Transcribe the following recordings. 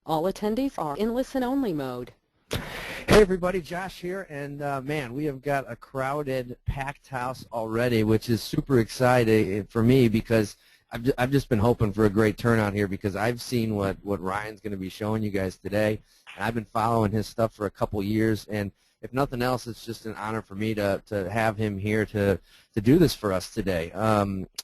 All attendees are in listen-only mode. Hey everybody, Josh here, and man, we have got a crowded, packed house already, which is super exciting for me because I've just been hoping for a great turnout here because I've seen what Ryan's going to be showing you guys today, and I've been following his stuff for a couple years, and if nothing else, it's just an honor for me to have him here to do this for us today.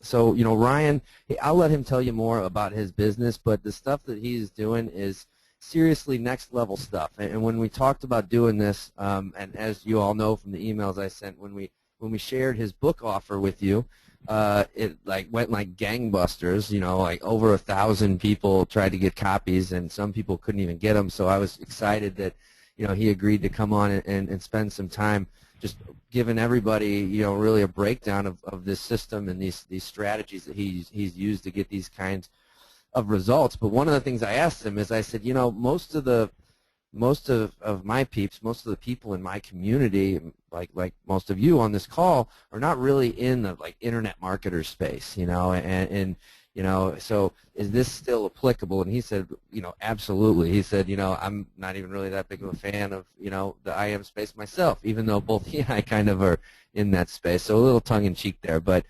So, you know, Ryan, I'll let him tell you more about his business, but the stuff that he's doing is seriously next level stuff. And when we talked about doing this, and as you all know from the emails I sent when we shared his book offer with you, it went like gangbusters. You know, like over 1,000 people tried to get copies, and some people couldn't even get them. So I was excited that, you know, he agreed to come on and spend some time just giving everybody, you know, really a breakdown of this system and these strategies that he's used to get these kinds of results. But one of the things I asked him is, I said, you know, most of my peeps, most of the people in my community, like most of you on this call, are not really in the internet marketer space, you know, and you know, so is this still applicable? And he said, you know, absolutely. He said, you know, I'm not even really that big of a fan of, you know, the IM space myself, even though both he and I kind of are in that space. So a little tongue-in-cheek there, but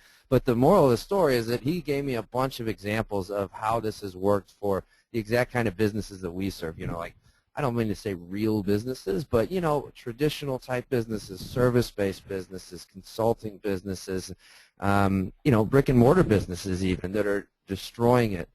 the moral of the story is that he gave me a bunch of examples of how this has worked for the exact kind of businesses that we serve. You know, like, I don't mean to say real businesses, but, you know, traditional type businesses, service-based businesses, consulting businesses, you know, brick and mortar businesses even that are destroying it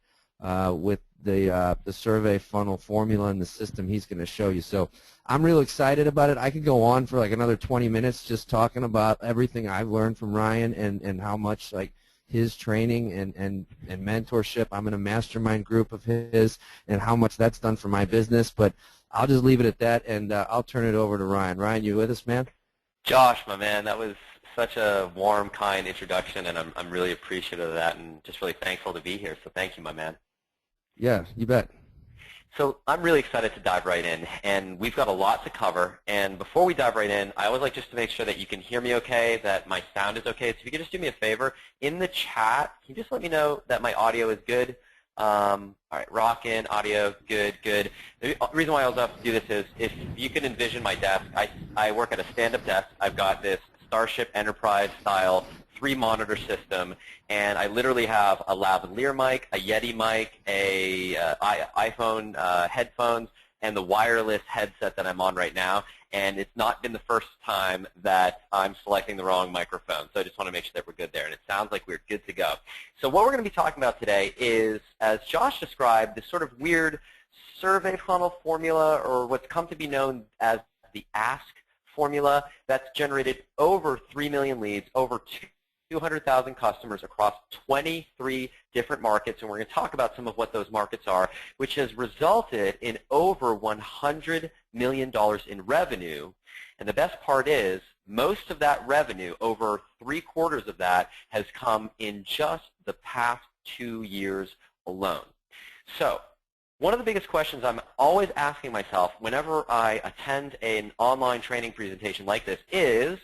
with the survey funnel formula and the system he's going to show you. So I'm real excited about it. I could go on for like another 20 minutes just talking about everything I've learned from Ryan and how much like his training and mentorship. I'm in a mastermind group of his and how much that's done for my business. But I'll just leave it at that, and I'll turn it over to Ryan. Ryan, you with us, man? Josh, my man, that was such a warm, kind introduction, and I'm really appreciative of that and just really thankful to be here. So thank you, my man. Yeah, you bet. So I'm really excited to dive right in, and we've got a lot to cover. And before we dive right in, I always like just to make sure that you can hear me okay, that my sound is okay. So if you could just do me a favor, in the chat, can you just let me know that my audio is good? All right, rockin', audio, good, good. The reason why I was up to do this is if you can envision my desk, I work at a stand-up desk. I've got this Starship Enterprise style 3-monitor system, and I literally have a lavalier mic, a Yeti mic, a iPhone headphones, and the wireless headset that I'm on right now. And it's not been the first time that I'm selecting the wrong microphone. So I just want to make sure that we're good there. And it sounds like we're good to go. So what we're going to be talking about today is, as Josh described, this sort of weird survey funnel formula, or what's come to be known as the ASK formula, that's generated over 3 million leads, over 200,000 customers across 23 different markets, and we're going to talk about some of what those markets are, which has resulted in over $100 million in revenue. And the best part is, most of that revenue, over 3/4 of that, has come in just the past 2 years alone. So one of the biggest questions I'm always asking myself whenever I attend an online training presentation like this is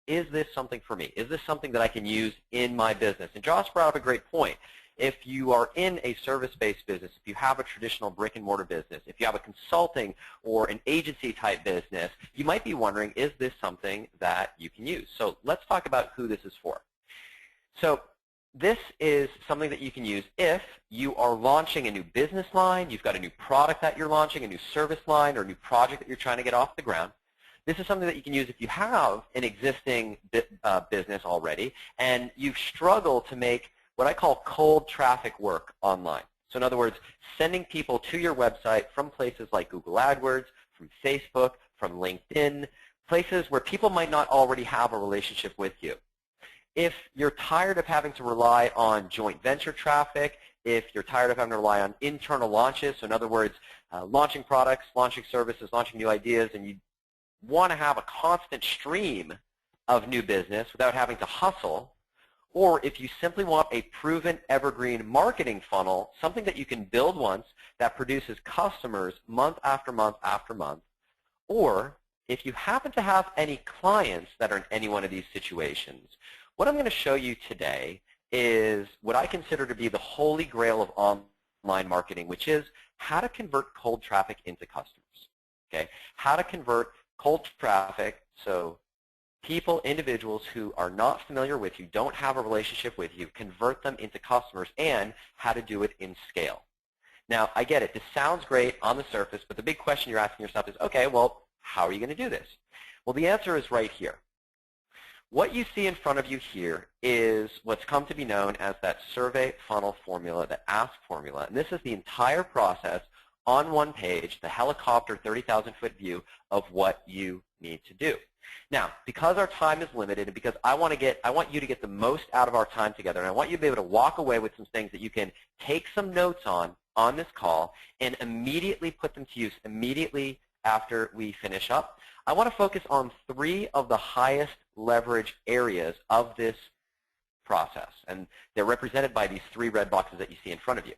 this something for me? Is this something that I can use in my business? And Josh brought up a great point. If you are in a service-based business, if you have a traditional brick-and-mortar business, if you have a consulting or an agency-type business, you might be wondering, is this something that you can use? So let's talk about who this is for. So this is something that you can use if you are launching a new business line, you've got a new product that you're launching, a new service line, or a new project that you're trying to get off the ground. This is something that you can use if you have an existing business already and you've struggled to make what I call cold traffic work online. So in other words, sending people to your website from places like Google AdWords, from Facebook, from LinkedIn, places where people might not already have a relationship with you. If you're tired of having to rely on joint venture traffic, if you're tired of having to rely on internal launches, so in other words, launching products, launching services, launching new ideas, and you want to have a constant stream of new business without having to hustle, or if you simply want a proven evergreen marketing funnel, something that you can build once that produces customers month after month after month, or if you happen to have any clients that are in any one of these situations, what I'm going to show you today is what I consider to be the holy grail of online marketing, which is how to convert cold traffic into customers. Okay? How to convert cold traffic, so people, individuals who are not familiar with you, don't have a relationship with you, convert them into customers, and how to do it in scale. Now, I get it. This sounds great on the surface, but the big question you're asking yourself is, okay, well, how are you going to do this? Well, the answer is right here. What you see in front of you here is what's come to be known as that survey funnel formula, the ask formula. And this is the entire process on one page, the helicopter 30,000-foot view of what you need to do. Now, because our time is limited and because I want you to get the most out of our time together, and I want you to be able to walk away with some things that you can take some notes on this call and immediately put them to use immediately after we finish up, I want to focus on 3 of the highest leverage areas of this process. And they're represented by these 3 red boxes that you see in front of you.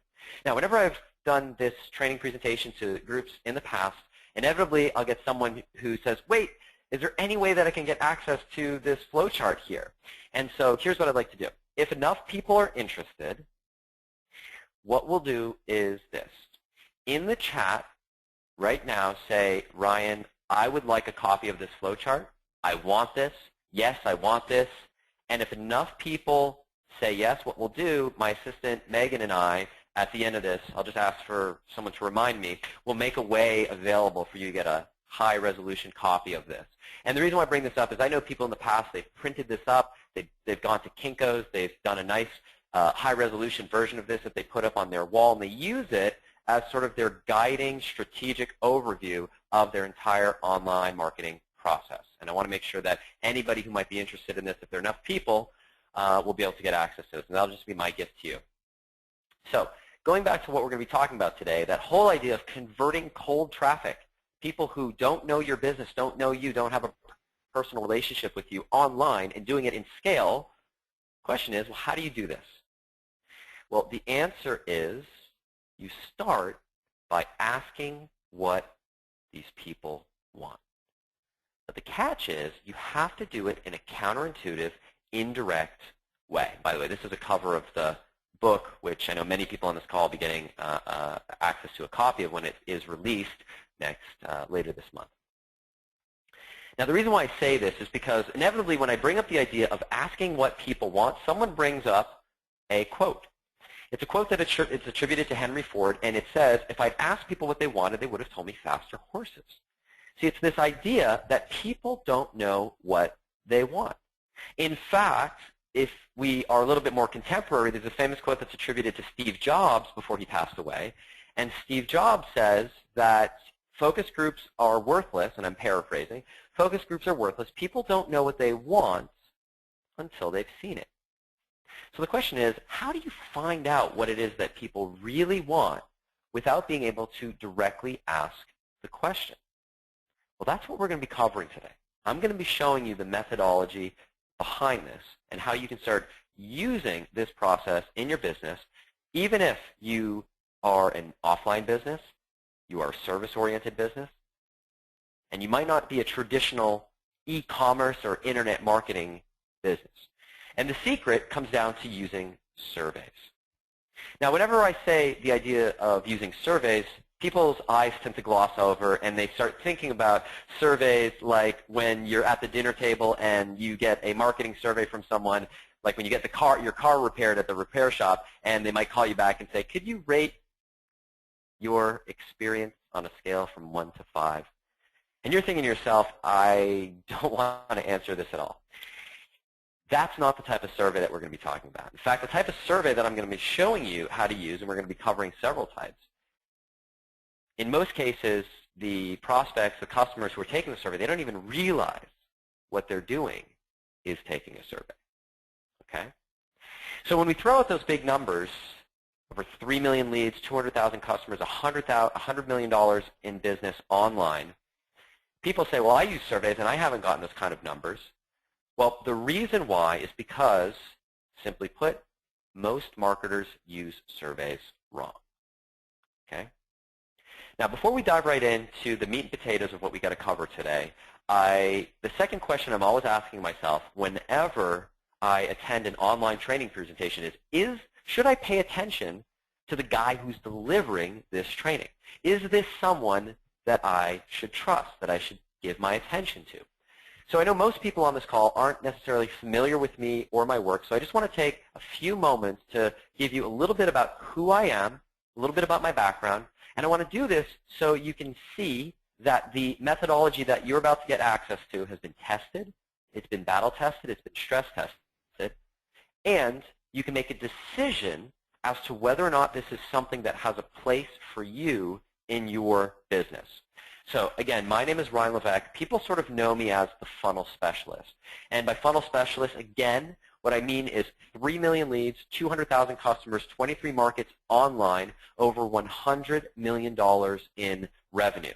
Now, whenever I've done this training presentation to groups in the past, inevitably I'll get someone who says, wait, is there any way that I can get access to this flowchart here? And so here's what I'd like to do. If enough people are interested, what we'll do is this. In the chat right now, say, Ryan, I would like a copy of this flowchart. I want this. Yes, I want this. And if enough people say yes, what we'll do, my assistant Megan and I, at the end of this, I'll just ask for someone to remind me, we'll make a way available for you to get a high-resolution copy of this. And the reason why I bring this up is I know people in the past, they've printed this up, they've gone to Kinko's, they've done a nice high-resolution version of this that they put up on their wall, and they use it as sort of their guiding strategic overview of their entire online marketing process. And I want to make sure that anybody who might be interested in this, if there are enough people, will be able to get access to this. And that'll just be my gift to you. So going back to what we're going to be talking about today, that whole idea of converting cold traffic, people who don't know your business, don't know you, don't have a personal relationship with you online, and doing it in scale, the question is, well, how do you do this? Well, the answer is you start by asking what these people want. But the catch is you have to do it in a counterintuitive, indirect way. By the way, this is a cover of the book, which I know many people on this call will be getting access to a copy of when it is released later this month. Now, the reason why I say this is because inevitably when I bring up the idea of asking what people want, someone brings up a quote. It's a quote that it's attributed to Henry Ford, and it says, if I'd asked people what they wanted, they would have told me faster horses. See, it's this idea that people don't know what they want. In fact, if we are a little bit more contemporary, there's a famous quote that's attributed to Steve Jobs before he passed away, and Steve Jobs says that focus groups are worthless, and I'm paraphrasing, focus groups are worthless. People don't know what they want until they've seen it. So the question is, how do you find out what it is that people really want without being able to directly ask the question? Well, that's what we're going to be covering today. I'm going to be showing you the methodology behind this and how you can start using this process in your business, even if you are an offline business, you are a service-oriented business, and you might not be a traditional e-commerce or internet marketing business. And the secret comes down to using surveys. Now, whenever I say the idea of using surveys, people's eyes tend to gloss over, and they start thinking about surveys like when you're at the dinner table and you get a marketing survey from someone, like when you get your car repaired at the repair shop, and they might call you back and say, could you rate your experience on a scale from 1 to 5? And you're thinking to yourself, I don't want to answer this at all. That's not the type of survey that we're going to be talking about. In fact, the type of survey that I'm going to be showing you how to use, and we're going to be covering several types, in most cases, the prospects, the customers who are taking the survey, they don't even realize what they're doing is taking a survey. Okay? So when we throw out those big numbers, over 3 million leads, 200,000 customers, $100 million in business online, people say, well, I use surveys and I haven't gotten those kind of numbers. Well, the reason why is because, simply put, most marketers use surveys wrong. Okay? Now, before we dive right into the meat and potatoes of what we got to cover today, the second question I'm always asking myself whenever I attend an online training presentation is should I pay attention to the guy who's delivering this training. Is this someone that I should trust, that I should give my attention to? So I know most people on this call aren't necessarily familiar with me or my work, so I just want to take a few moments to give you a little bit about who I am, a little bit about my background, and I want to do this so you can see that the methodology that you're about to get access to has been tested, it's been battle tested, it's been stress tested, and you can make a decision as to whether or not this is something that has a place for you in your business. So again, my name is Ryan Levesque. People sort of know me as the funnel specialist. And by funnel specialist, again, what I mean is 3 million leads, 200,000 customers, 23 markets online, over $100 million in revenue.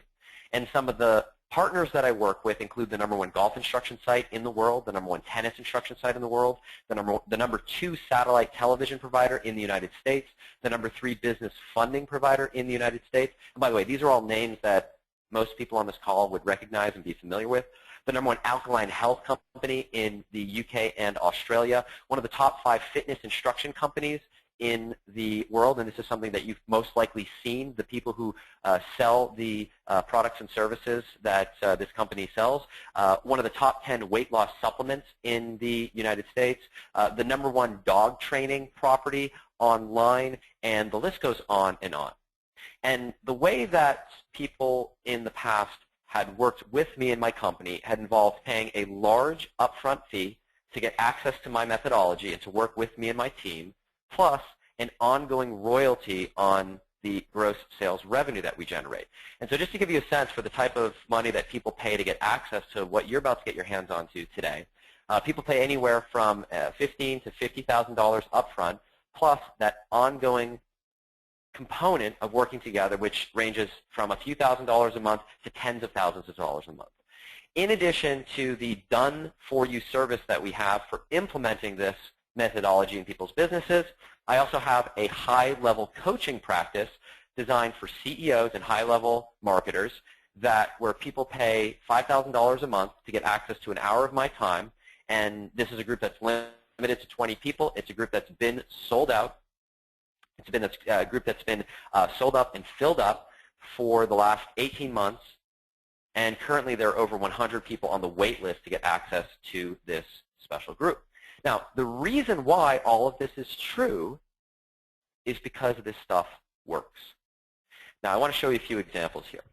And some of the partners that I work with include the #1 golf instruction site in the world, the #1 tennis instruction site in the world, the number 2 satellite television provider in the United States, the #3 business funding provider in the United States. And by the way, these are all names that most people on this call would recognize and be familiar with. The #1 alkaline health company in the UK and Australia, one of the top 5 fitness instruction companies in the world, and this is something that you've most likely seen, the people who sell the products and services that this company sells. One of the top 10 weight loss supplements in the United States, the #1 dog training property online, and the list goes on and on. And the way that people in the past had worked with me and my company had involved paying a large upfront fee to get access to my methodology and to work with me and my team, plus an ongoing royalty on the gross sales revenue that we generate. And so just to give you a sense for the type of money that people pay to get access to what you're about to get your hands on to today, people pay anywhere from $15,000 to $50,000 upfront, plus that ongoing component of working together, which ranges from a few $1,000s a month to tens of thousands of dollars a month. In addition to the done-for-you service that we have for implementing this methodology in people's businesses, I also have a high-level coaching practice designed for CEOs and high-level marketers where people pay $5,000 a month to get access to an hour of my time, and this is a group that's limited to 20 people. It's a group that's been sold out. It's been a group that's been sold up and filled up for the last 18 months, and currently there are over 100 people on the wait list to get access to this special group. Now, the reason why all of this is true is because this stuff works. Now, I want to show you a few examples here.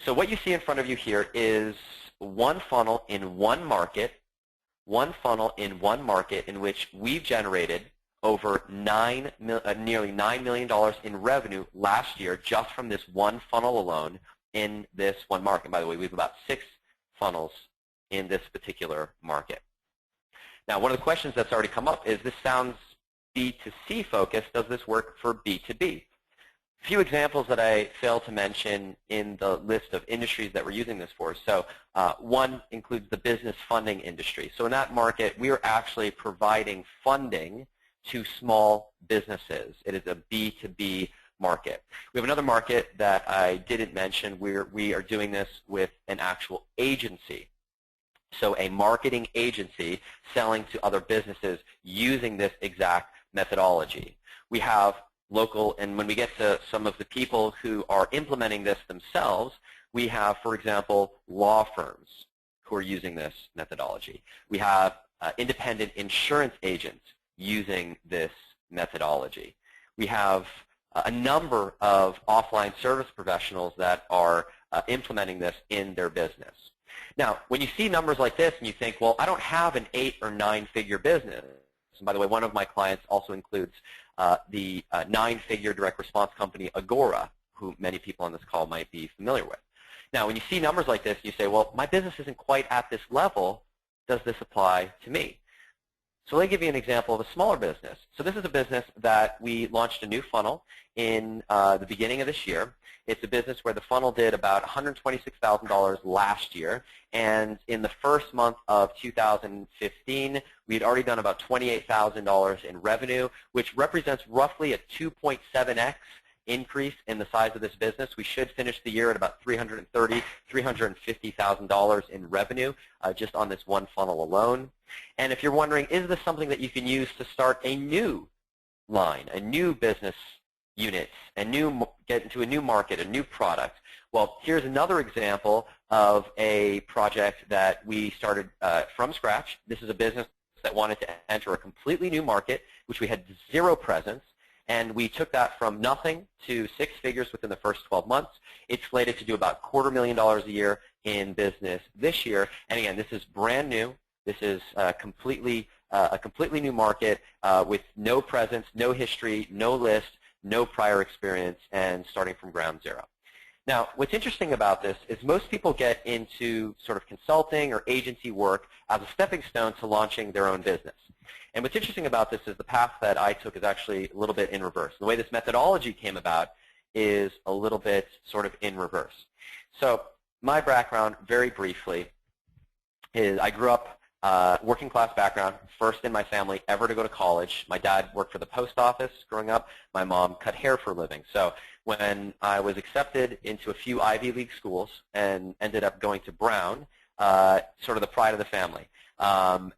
So what you see in front of you here is one funnel in one market in which we've generated over nearly $9 million in revenue last year just from this one funnel alone in this one market. By the way, we have about 6 funnels in this particular market. Now, one of the questions that's already come up is, this sounds B2C focused. Does this work for B2B? A few examples that I failed to mention in the list of industries that we're using this for. So one includes the business funding industry. So in that market, we are actually providing funding to small businesses. It is a B2B market. We have another market that I didn't mention. We are doing this with an actual agency. So a marketing agency selling to other businesses using this exact methodology. We have local, and when we get to some of the people who are implementing this themselves, we have, for example, law firms who are using this methodology. We have independent insurance agents using this methodology. We have a number of offline service professionals that are implementing this in their business. Now, when you see numbers like this and you think, well, I don't have an 8 or 9-figure business. And by the way, one of my clients also includes the 9-figure direct response company Agora, who many people on this call might be familiar with. Now, when you see numbers like this, you say, well, my business isn't quite at this level. Does this apply to me? So let me give you an example of a smaller business. So this is a business that we launched a new funnel in the beginning of this year. It's a business where the funnel did about $126,000 last year, and in the first month of 2015, we had already done about $28,000 in revenue, which represents roughly a 2.7x increase in the size of this business. We should finish the year at about $330,000, $350,000 in revenue just on this one funnel alone. And if you're wondering, is this something that you can use to start a new line, a new business units and get into a new market, a new product. Well, here's another example of a project that we started from scratch. This is a business that wanted to enter a completely new market, which we had zero presence, and we took that from nothing to 6 figures within the first 12 months. It's slated to do about $250,000 a year in business this year. And again, this is brand new. This is a completely new market with no presence, no history, no list, no prior experience, and starting from ground zero. Now, what's interesting about this is most people get into sort of consulting or agency work as a stepping stone to launching their own business. And what's interesting about this is the path that I took is actually a little bit in reverse. The way this methodology came about is a little bit sort of in reverse. So my background, very briefly, is I grew up working class background, first in my family ever to go to college. My dad worked for the post office growing up. My mom cut hair for a living. So when I was accepted into a few Ivy League schools and ended up going to Brown, sort of the pride of the family. I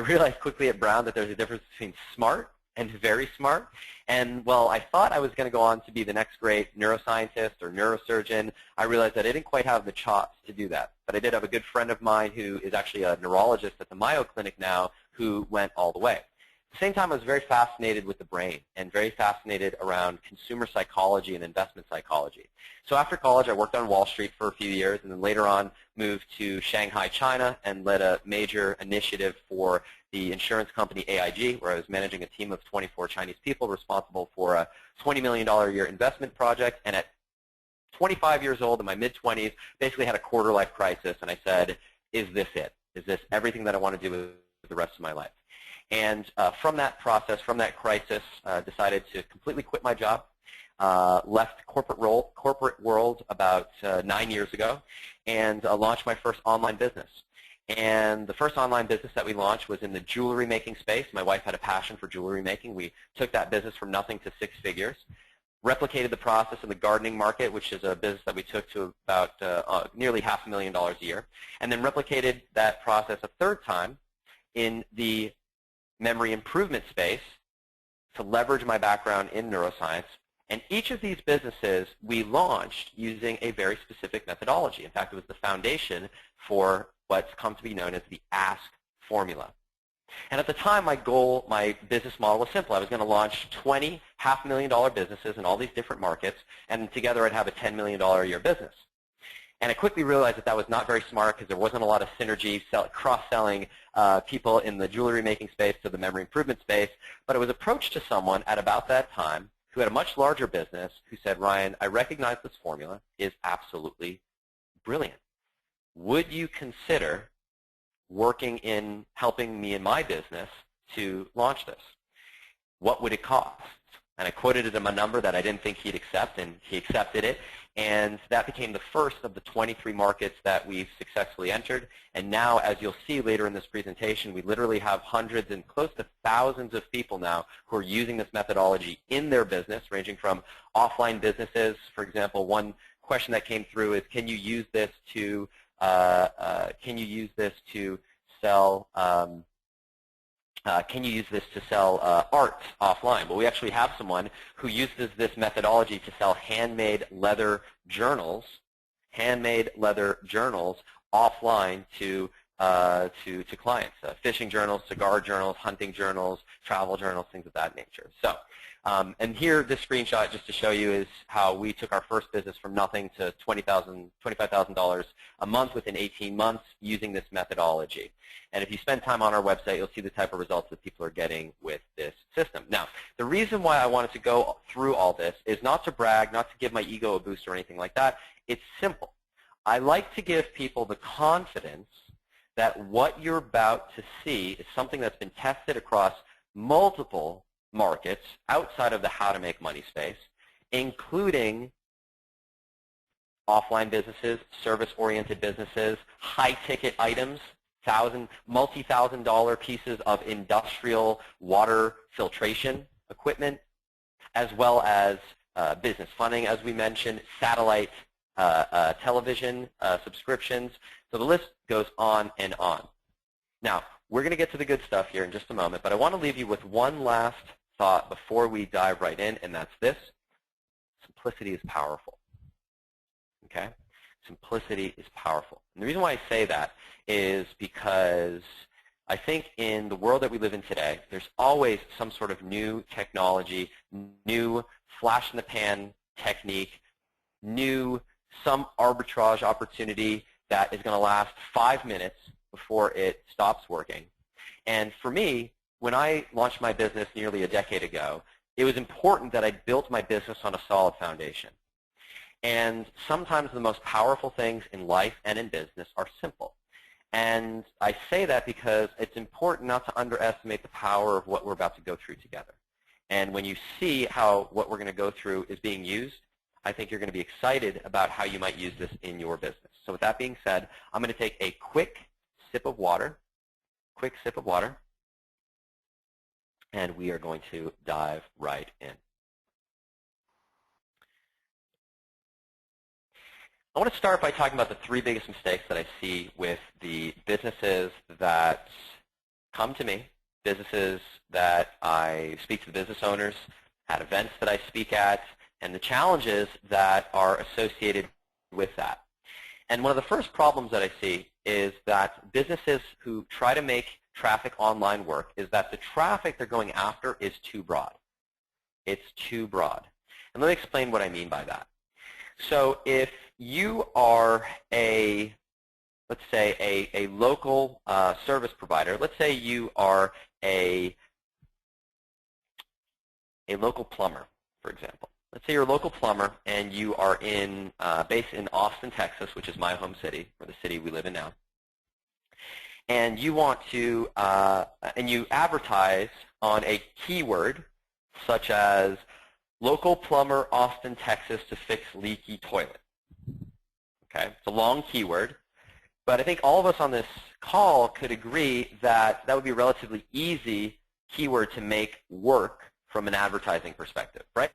realized quickly at Brown that there's a difference between smart and very smart. And while I thought I was going to go on to be the next great neuroscientist or neurosurgeon, I realized that I didn't quite have the chops to do that. But I did have a good friend of mine who is actually a neurologist at the Mayo Clinic now who went all the way. At the same time, I was very fascinated with the brain and very fascinated around consumer psychology and investment psychology. So after college, I worked on Wall Street for a few years and then later on moved to Shanghai, China, and led a major initiative for the insurance company AIG, where I was managing a team of 24 Chinese people responsible for a $20 million a year investment project. And at 25 years old, in my mid-20s, basically had a quarter-life crisis, and I said, is this it? Is this everything that I want to do with the rest of my life? And from that process, from that crisis, decided to completely quit my job, left corporate world about 9 years ago, and launched my first online business. And the first online business that we launched was in the jewelry making space. My wife had a passion for jewelry making. We took that business from nothing to 6 figures, replicated the process in the gardening market, which is a business that we took to about nearly $500,000 a year, and then replicated that process a third time in the memory improvement space to leverage my background in neuroscience. And each of these businesses we launched using a very specific methodology. In fact, it was the foundation for what's come to be known as the ASK formula. And at the time, my goal, my business model was simple. I was going to launch 20 $500,000 businesses in all these different markets, and together I'd have a $10 million a year business. And I quickly realized that that was not very smart because there wasn't a lot of synergy, cross-selling people in the jewelry making space to the memory improvement space. But I was approached to someone at about that time who had a much larger business who said, Ryan, I recognize this formula is absolutely brilliant. Would you consider working in helping me in my business to launch this? What would it cost? And I quoted him a number that I didn't think he'd accept, and he accepted it. And that became the first of the 23 markets that we've successfully entered. And now, as you'll see later in this presentation, we literally have hundreds and close to thousands of people now who are using this methodology in their business, ranging from offline businesses. For example, one question that came through is, can you use this to sell art offline? Well, we actually have someone who uses this methodology to sell handmade leather journals offline to clients, fishing journals, cigar journals, hunting journals, travel journals, things of that nature. So, and here, this screenshot, just to show you, is how we took our first business from nothing to $25,000 a month within 18 months using this methodology. And if you spend time on our website, you'll see the type of results that people are getting with this system. Now, the reason why I wanted to go through all this is not to brag, not to give my ego a boost or anything like that. It's simple. I like to give people the confidence that what you're about to see is something that's been tested across multiple markets outside of the how to make money space, including offline businesses, service-oriented businesses, high-ticket items, multi-thousand-dollar pieces of industrial water filtration equipment, as well as business funding, as we mentioned, satellite television subscriptions. So the list goes on and on. Now, we're going to get to the good stuff here in just a moment, but I want to leave you with one last thought before we dive right in, and that's this. Simplicity is powerful. Okay? Simplicity is powerful. And the reason why I say that is because I think in the world that we live in today, there's always some sort of new technology, new flash-in-the-pan technique, new some arbitrage opportunity that is going to last 5 minutes before it stops working. And for me, when I launched my business nearly a decade ago, it was important that I built my business on a solid foundation. And sometimes the most powerful things in life and in business are simple. And I say that because it's important not to underestimate the power of what we're about to go through together. And when you see how what we're going to go through is being used, I think you're going to be excited about how you might use this in your business. So with that being said, I'm going to take a quick sip of water, and we are going to dive right in. I want to start by talking about the 3 biggest mistakes that I see with the businesses that come to me, businesses that I speak to the business owners, at events that I speak at, and the challenges that are associated with that. And one of the first problems that I see is that businesses who try to make traffic online work is that the traffic they're going after is too broad. It's too broad. And let me explain what I mean by that. So if you are let's say a local service provider, let's say you are a local plumber, for example. Let's say you're a local plumber and you are based in Austin, Texas, which is my home city, or the city we live in now. And you want to, and you advertise on a keyword such as local plumber, Austin, Texas, to fix leaky toilet. Okay, it's a long keyword, but I think all of us on this call could agree that that would be a relatively easy keyword to make work from an advertising perspective, right?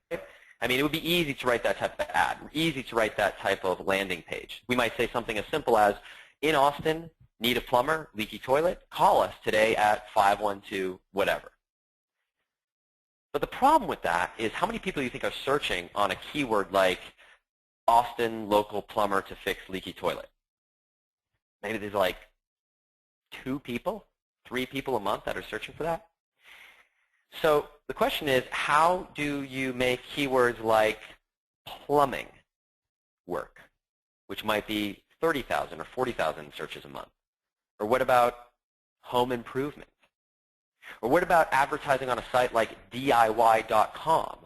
I mean, it would be easy to write that type of ad, easy to write that type of landing page. We might say something as simple as, in Austin, need a plumber, leaky toilet, call us today at 512 whatever. But the problem with that is how many people you think are searching on a keyword like Austin local plumber to fix leaky toilet? Maybe there's like 2 people, 3 people a month that are searching for that. So the question is, how do you make keywords like plumbing work, which might be 30,000 or 40,000 searches a month? Or what about home improvement? Or what about advertising on a site like DIY.com?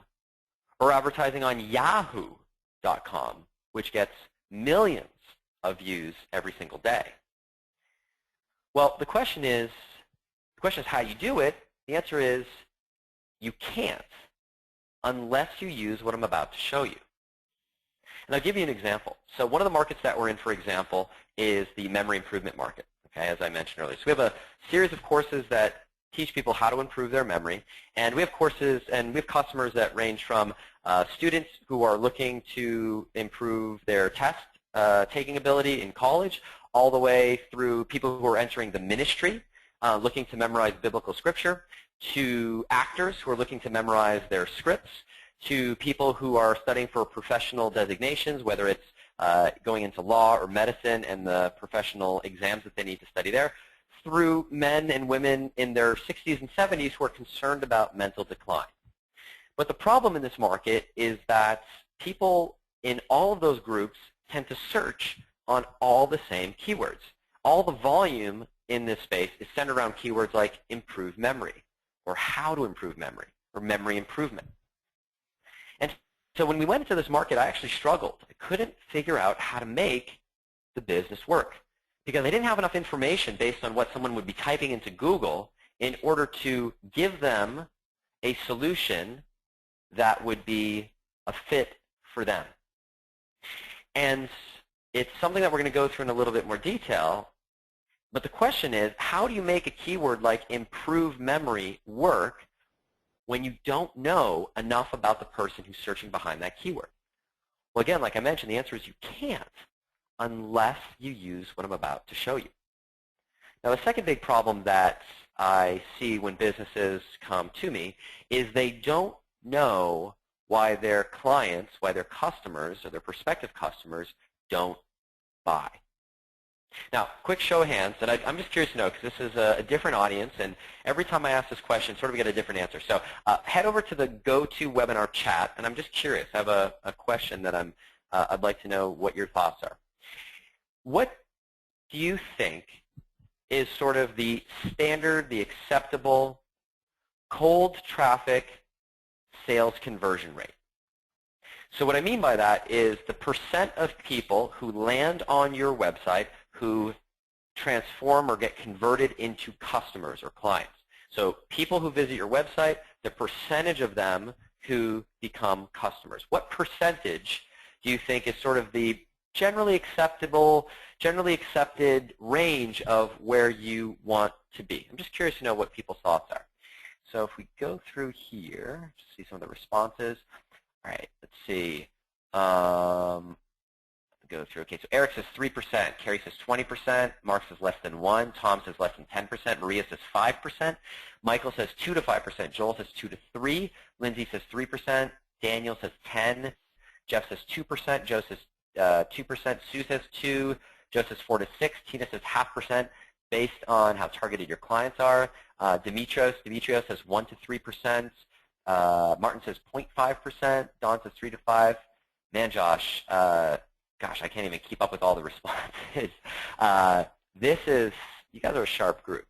Or advertising on Yahoo.com, which gets millions of views every single day? Well, the question is how you do it. The answer is you can't unless you use what I'm about to show you. And I'll give you an example. So one of the markets that we're in, for example, is the memory improvement market, okay, as I mentioned earlier. So we have a series of courses that teach people how to improve their memory. And we have courses and we have customers that range from students who are looking to improve their test taking ability in college, all the way through people who are entering the ministry, looking to memorize biblical scripture, to actors who are looking to memorize their scripts, to people who are studying for professional designations, whether it's going into law or medicine and the professional exams that they need to study there, through men and women in their 60s and 70s who are concerned about mental decline. But the problem in this market is that people in all of those groups tend to search on all the same keywords. All the volume in this space is centered around keywords like improve memory, or how to improve memory, or memory improvement. And so when we went into this market, I actually struggled. I couldn't figure out how to make the business work because I didn't have enough information based on what someone would be typing into Google in order to give them a solution that would be a fit for them. And it's something that we're going to go through in a little bit more detail. But the question is, how do you make a keyword like improve memory work when you don't know enough about the person who's searching behind that keyword? Well, again, like I mentioned, the answer is you can't unless you use what I'm about to show you. Now, the second big problem that I see when businesses come to me is they don't know why their clients, why their customers or their prospective customers don't buy. Now, quick show of hands, and I'm just curious to know because this is a different audience, and every time I ask this question, sort of get a different answer. So head over to the GoToWebinar chat, and I'm just curious. I have a question that I'd like to know what your thoughts are. What do you think is sort of the standard, the acceptable cold traffic sales conversion rate? So what I mean by that is the percent of people who land on your website who transform or get converted into customers or clients. So people who visit your website, the percentage of them who become customers. What percentage do you think is sort of the generally accepted range of where you want to be? I'm just curious to know what people's thoughts are. So if we go through here, just see some of the responses. All right, let's see. Go through. Okay, so Eric says 3%, Carrie says 20%, Mark says less than 1, Tom says less than 10%, Maria says 5%, Michael says 2 to 5%, Joel says 2 to 3, Lindsay says 3%, Daniel says 10, Jeff says 2%, Joe says 2%, Sue says 2, Joe says 4 to 6, Tina says 0.5% based on how targeted your clients are. Demetrios says 1 to 3%. Martin says 0.5%. Don says 3 to 5. Man, Josh, gosh, I can't even keep up with all the responses. You guys are a sharp group.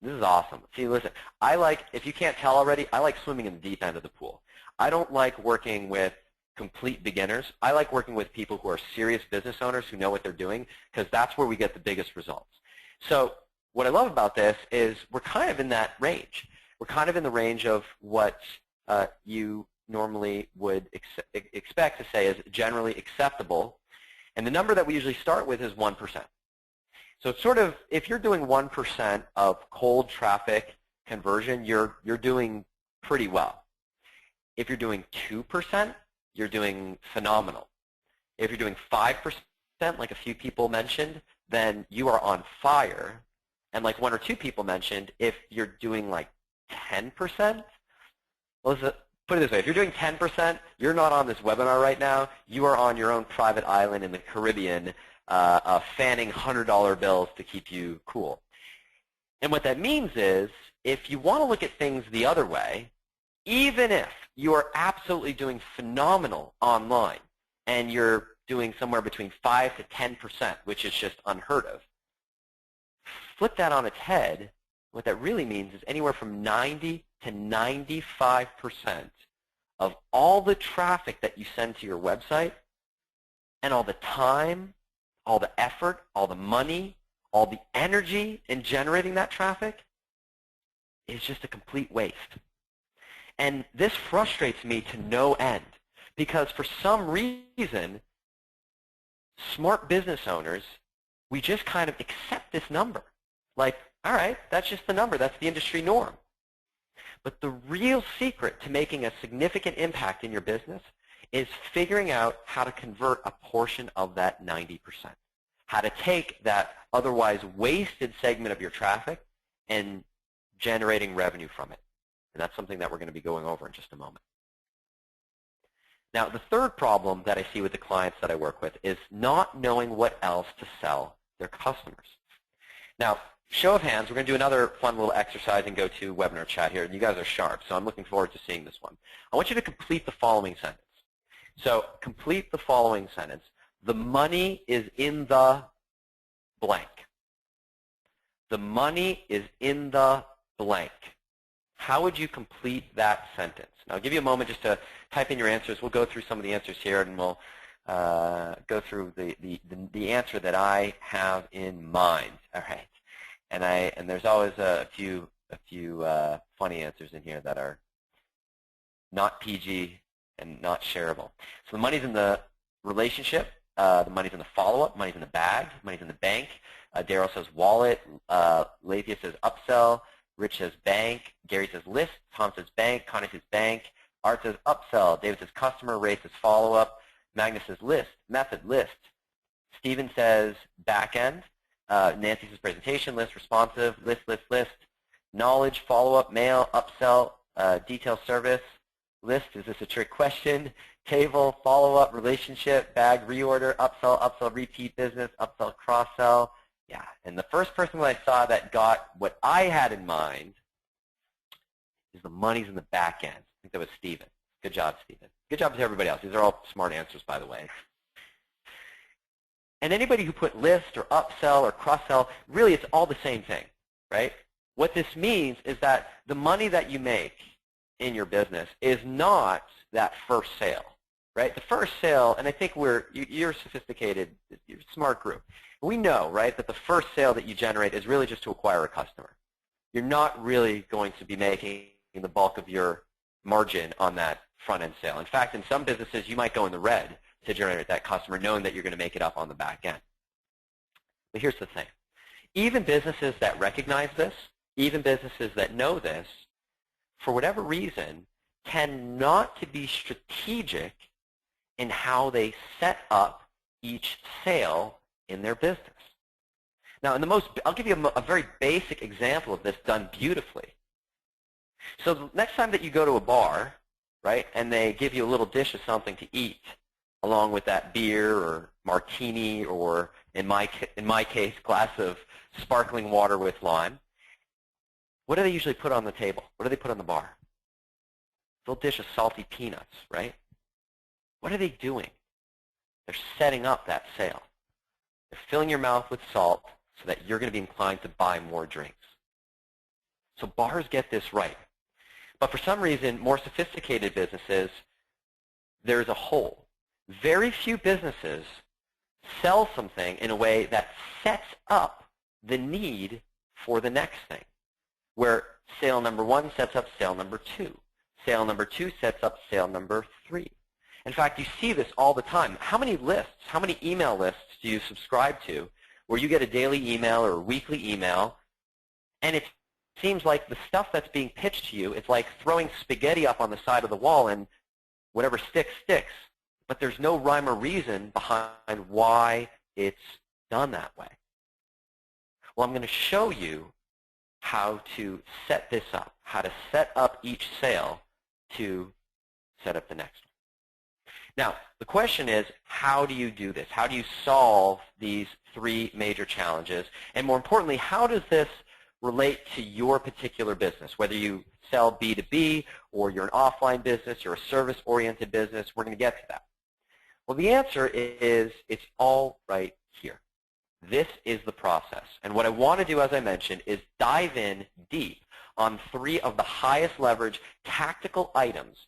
This is awesome. See, listen, if you can't tell already, I like swimming in the deep end of the pool. I don't like working with complete beginners. I like working with people who are serious business owners who know what they're doing because that's where we get the biggest results. So what I love about this is we're kind of in that range. We're kind of in the range of what you normally would expect to say is generally acceptable. And the number that we usually start with is 1%. So it's sort of, if you're doing 1% of cold traffic conversion, you're doing pretty well. If you're doing 2%, you're doing phenomenal. If you're doing 5%, like a few people mentioned, then you are on fire. And like 1 or 2 people mentioned, if you're doing like 10%, well, put it this way, if you're doing 10%, you're not on this webinar right now. You are on your own private island in the Caribbean fanning $100 bills to keep you cool. And what that means is if you want to look at things the other way, even if you are absolutely doing phenomenal online and you're doing somewhere between 5 to 10%, which is just unheard of, flip that on its head. What that really means is anywhere from 90 to 95% of all the traffic that you send to your website and all the time, all the effort, all the money, all the energy in generating that traffic is just a complete waste. And this frustrates me to no end because for some reason, smart business owners, we just kind of accept this number. Like, all right, that's just the number. That's the industry norm. But the real secret to making a significant impact in your business is figuring out how to convert a portion of that 90%, how to take that otherwise wasted segment of your traffic and generating revenue from it. And that's something that we're going to be going over in just a moment. Now, the third problem that I see with the clients that I work with is not knowing what else to sell their customers. Now, show of hands, we're going to do another fun little exercise and go to webinar chat here. And you guys are sharp, so I'm looking forward to seeing this one. I want you to complete the following sentence. So complete the following sentence. The money is in the blank. The money is in the blank. How would you complete that sentence? Now, I'll give you a moment just to type in your answers. We'll go through some of the answers here, and we'll go through the answer that I have in mind. All right. And there's always a few funny answers in here that are not PG and not shareable. So the money's in the relationship. The money's in the follow-up. Money's in the bag. Money's in the bank. Daryl says wallet. Lathia says upsell. Rich says bank. Gary says list. Tom says bank. Connie says bank. Art says upsell. David says customer. Ray says follow-up. Magnus says list. Method, list. Steven says back end. Nancy says presentation, list, responsive, list, list, list. knowledge, follow-up, mail, upsell, detail service, list, is this a trick question, table, follow-up, relationship, bag, reorder, upsell, upsell, repeat business, upsell, cross-sell. Yeah, and the first person that I saw that got what I had in mind is the money's in the back end. I think that was Steven. Good job, Steven. Good job to everybody else. These are all smart answers, by the way. And anybody who put list or upsell or cross-sell, really it's all the same thing, right? What this means is that the money that you make in your business is not that first sale, right? The first sale, and I think you're sophisticated, you're a smart group. We know, right, that the first sale that you generate is really just to acquire a customer. You're not really going to be making the bulk of your margin on that front-end sale. In fact, in some businesses, you might go in the red to generate that customer, knowing that you're going to make it up on the back end. But here's the thing. Even businesses that recognize this, even businesses that know this, for whatever reason, tend not to be strategic in how they set up each sale in their business. Now, I'll give you a very basic example of this done beautifully. So the next time that you go to a bar, right, and they give you a little dish of something to eat, along with that beer or martini or, in my case, glass of sparkling water with lime, what do they usually put on the table? What do they put on the bar? A little dish of salty peanuts, right? What are they doing? They're setting up that sale. They're filling your mouth with salt so that you're going to be inclined to buy more drinks. So bars get this right. But for some reason, more sophisticated businesses, there's a hole. Very few businesses sell something in a way that sets up the need for the next thing, where sale number 1 sets up sale number 2. Sale number 2 sets up sale number 3. In fact, you see this all the time. How many lists, how many email lists do you subscribe to where you get a daily email or a weekly email, and it seems like the stuff that's being pitched to you, it's like throwing spaghetti up on the side of the wall and whatever sticks, sticks. But there's no rhyme or reason behind why it's done that way. Well, I'm going to show you how to set this up, how to set up each sale to set up the next one. Now, the question is, how do you do this? How do you solve these 3 major challenges? And more importantly, how does this relate to your particular business, whether you sell B2B or you're an offline business, you're a service-oriented business? We're going to get to that. Well, the answer is it's all right here. This is the process. And what I want to do, as I mentioned, is dive in deep on 3 of the highest leverage tactical items,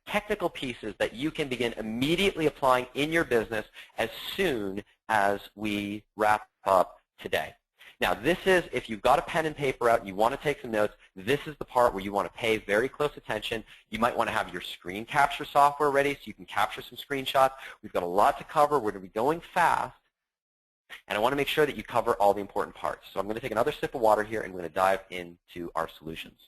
technical pieces that you can begin immediately applying in your business as soon as we wrap up today. Now, this is, if you've got a pen and paper out and you want to take some notes, this is the part where you want to pay very close attention. You might want to have your screen capture software ready so you can capture some screenshots. We've got a lot to cover. We're going to be going fast. And I want to make sure that you cover all the important parts. So I'm going to take another sip of water here and I'm going to dive into our solutions.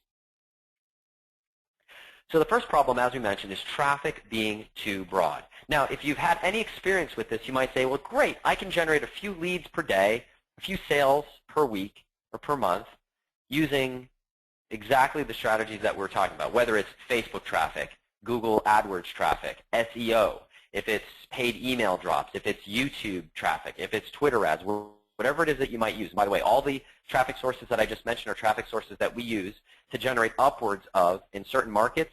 So the first problem, as we mentioned, is traffic being too broad. Now, if you've had any experience with this, you might say, well, great, I can generate a few leads per day, a few sales per week or per month using exactly the strategies that we're talking about, whether it's Facebook traffic, Google AdWords traffic, SEO, if it's paid email drops, if it's YouTube traffic, if it's Twitter ads, whatever it is that you might use. And by the way, all the traffic sources that I just mentioned are traffic sources that we use to generate upwards of, in certain markets,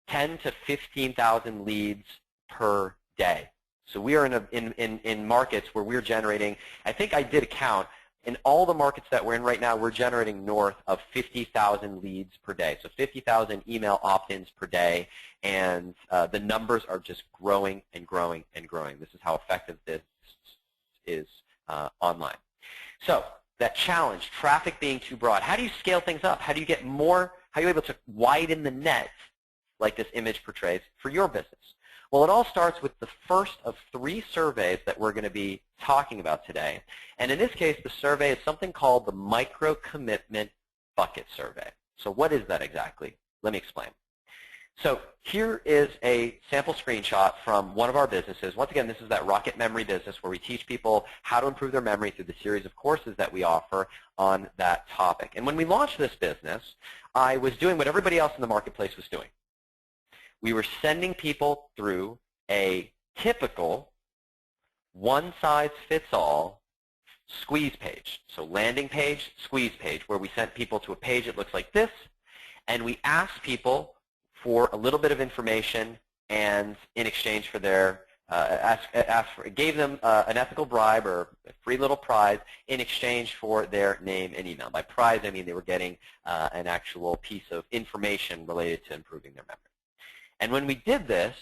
10 to 15,000 leads per day. So we are in markets where we're generating, I think I did a count, in all the markets that we're in right now, we're generating north of 50,000 leads per day. So 50,000 email opt-ins per day, and the numbers are just growing and growing and growing. This is how effective this is online. So that challenge, traffic being too broad, how do you scale things up? How do you get more, how are you able to widen the net, like this image portrays, for your business? Well, it all starts with the first of 3 surveys that we're going to be talking about today. And in this case, the survey is something called the Micro Commitment Bucket Survey. So what is that exactly? Let me explain. So here is a sample screenshot from one of our businesses. Once again, this is that Rocket Memory business where we teach people how to improve their memory through the series of courses that we offer on that topic. And when we launched this business, I was doing what everybody else in the marketplace was doing. We were sending people through a typical one-size-fits-all squeeze page. So landing page, squeeze page, where we sent people to a page that looks like this, and we asked people for a little bit of information, and in exchange for their, gave them an ethical bribe or a free little prize in exchange for their name and email. By prize, I mean they were getting an actual piece of information related to improving their memory. And when we did this,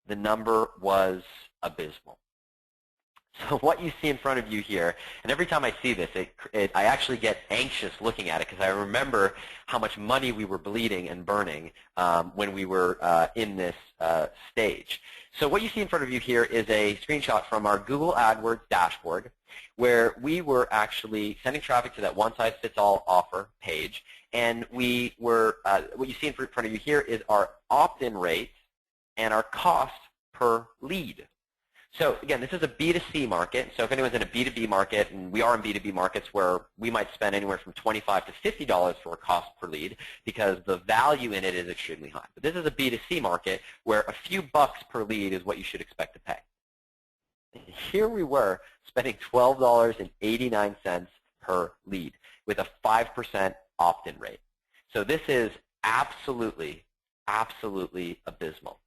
the number was abysmal. So what you see in front of you here, and every time I see this, I actually get anxious looking at it because I remember how much money we were bleeding and burning when we were in this stage. So what you see in front of you here is a screenshot from our Google AdWords dashboard where we were actually sending traffic to that one-size-fits-all offer page. And we were, what you see in front of you here is our opt-in rate and our cost per lead. So again, this is a B2C market. So if anyone's in a B2B market, and we are in B2B markets where we might spend anywhere from $25 to $50 for a cost per lead because the value in it is extremely high. But this is a B2C market where a few bucks per lead is what you should expect to pay. And here we were spending $12.89 per lead with a 5% opt-in rate. So this is absolutely, absolutely abysmal.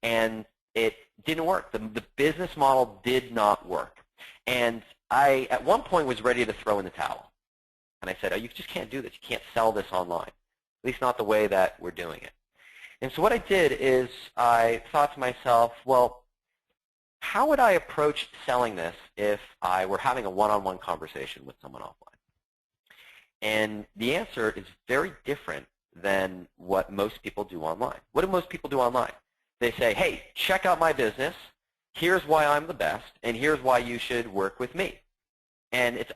And it didn't work. The business model did not work. And I, at one point, was ready to throw in the towel. And I said, oh, you just can't do this. You can't sell this online, at least not the way that we're doing it. And so what I did is I thought to myself, well, how would I approach selling this if I were having a one-on-one conversation with someone offline? And the answer is very different than what most people do online. What do most people do online? They say, hey, check out my business. Here's why I'm the best, and here's why you should work with me. And it's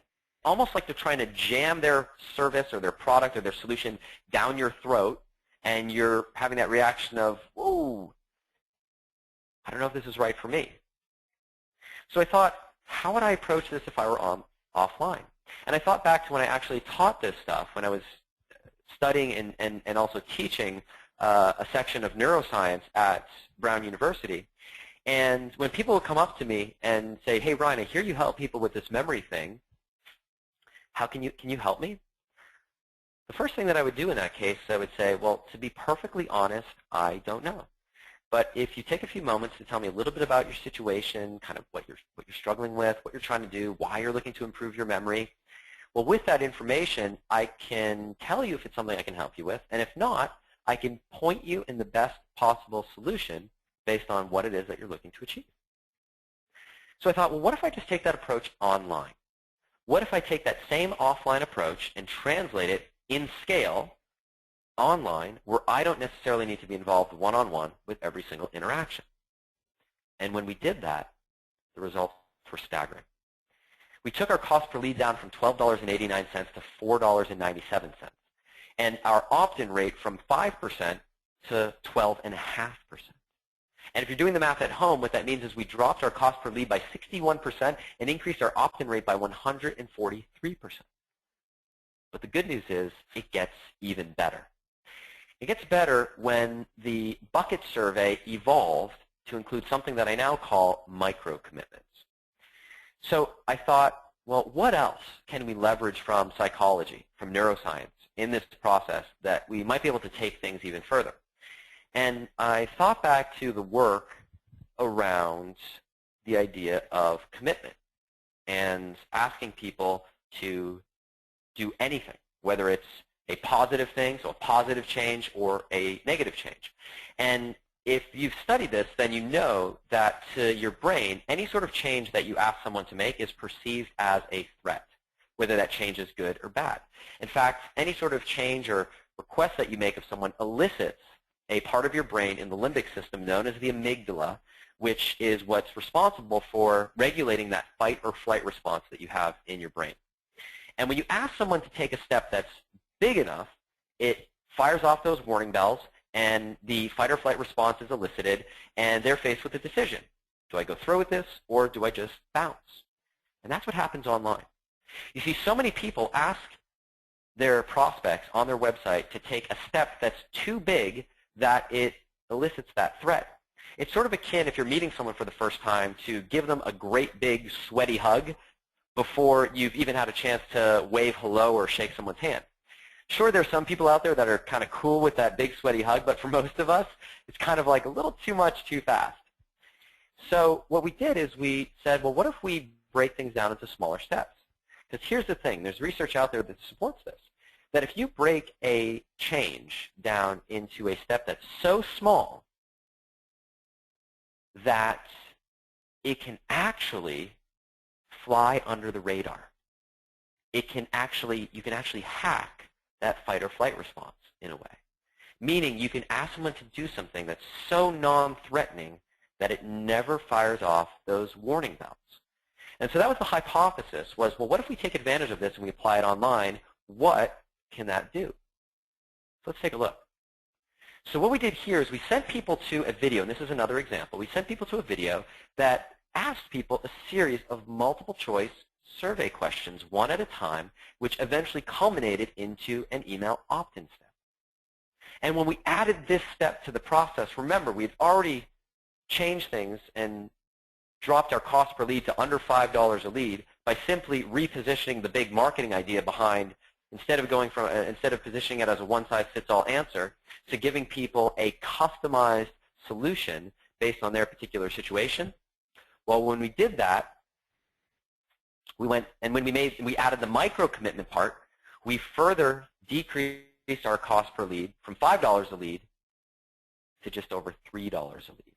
almost like they're trying to jam their service or their product or their solution down your throat, and you're having that reaction of, whoa, I don't know if this is right for me. So I thought, how would I approach this if I were offline? And I thought back to when I actually taught this stuff, when I was studying and also teaching a section of neuroscience at Brown University. And when people would come up to me and say, hey, Ryan, I hear you help people with this memory thing. Can you help me? The first thing that I would do in that case, I would say, well, to be perfectly honest, I don't know. But if you take a few moments to tell me a little bit about your situation, kind of what you're struggling with, what you're trying to do, why you're looking to improve your memory, well, with that information, I can tell you if it's something I can help you with. And if not, I can point you in the best possible solution based on what it is that you're looking to achieve. So I thought, well, what if I just take that approach online? What if I take that same offline approach and translate it in scale online where I don't necessarily need to be involved one-on-one with every single interaction? And when we did that, the results were staggering. We took our cost per lead down from $12.89 to $4.97. And our opt-in rate from 5% to 12.5%. And if you're doing the math at home, what that means is we dropped our cost per lead by 61% and increased our opt-in rate by 143%. But the good news is it gets even better. It gets better when the bucket survey evolved to include something that I now call micro-commitments. So I thought, well, what else can we leverage from psychology, from neuroscience, in this process that we might be able to take things even further? And I thought back to the work around the idea of commitment and asking people to do anything, whether it's a positive thing, so a positive change, or a negative change. And if you've studied this, then you know that to your brain, any sort of change that you ask someone to make is perceived as a threat, whether that change is good or bad. In fact, any sort of change or request that you make of someone elicits a part of your brain in the limbic system known as the amygdala, which is what's responsible for regulating that fight or flight response that you have in your brain. And when you ask someone to take a step that's big enough, it fires off those warning bells, and the fight or flight response is elicited, and they're faced with a decision. Do I go through with this, or do I just bounce? And that's what happens online. You see, so many people ask their prospects on their website to take a step that's too big that it elicits that threat. It's sort of akin, if you're meeting someone for the first time, to give them a great big sweaty hug before you've even had a chance to wave hello or shake someone's hand. Sure, there's some people out there that are kind of cool with that big sweaty hug, but for most of us, it's kind of like a little too much too fast. So what we did is we said, well, what if we break things down into smaller steps? Because here's the thing. There's research out there that supports this, that if you break a change down into a step that's so small that it can actually fly under the radar. You can actually hack that fight or flight response in a way. Meaning you can ask someone to do something that's so non-threatening that it never fires off those warning bells. And so that was the hypothesis, was, well, what if we take advantage of this and we apply it online? What can that do? So let's take a look. So what we did here is we sent people to a video, and this is another example. We sent people to a video that asked people a series of multiple choice survey questions, one at a time, which eventually culminated into an email opt-in step. And when we added this step to the process, remember, we've already changed things and dropped our cost per lead to under $5 a lead by simply repositioning the big marketing idea behind, instead of positioning it as a one-size-fits-all answer, to giving people a customized solution based on their particular situation. Well, when we did that, we added the micro commitment part, we further decreased our cost per lead from $5 a lead to just over $3 a lead.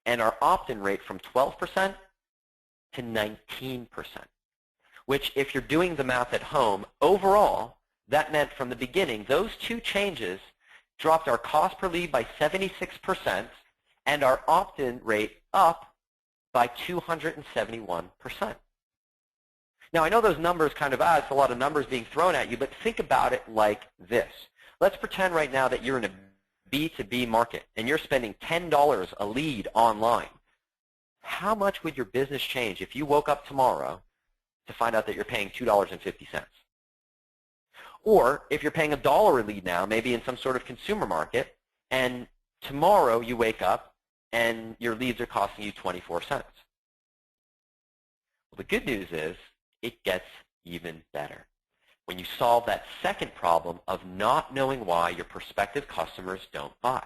And our opt-in rate from 12% to 19%, which, if you're doing the math at home, overall, that meant from the beginning, those two changes dropped our cost per lead by 76% and our opt-in rate up by 271%. Now, I know those numbers kind of it's a lot of numbers being thrown at you, but think about it like this. Let's pretend right now that you're in a B2B market and you're spending $10 a lead online. How much would your business change if you woke up tomorrow to find out that you're paying $2.50? Or if you're paying $1 a lead now, maybe in some sort of consumer market, and tomorrow you wake up and your leads are costing you 24 cents. Well, the good news is it gets even better when you solve that second problem of not knowing why your prospective customers don't buy.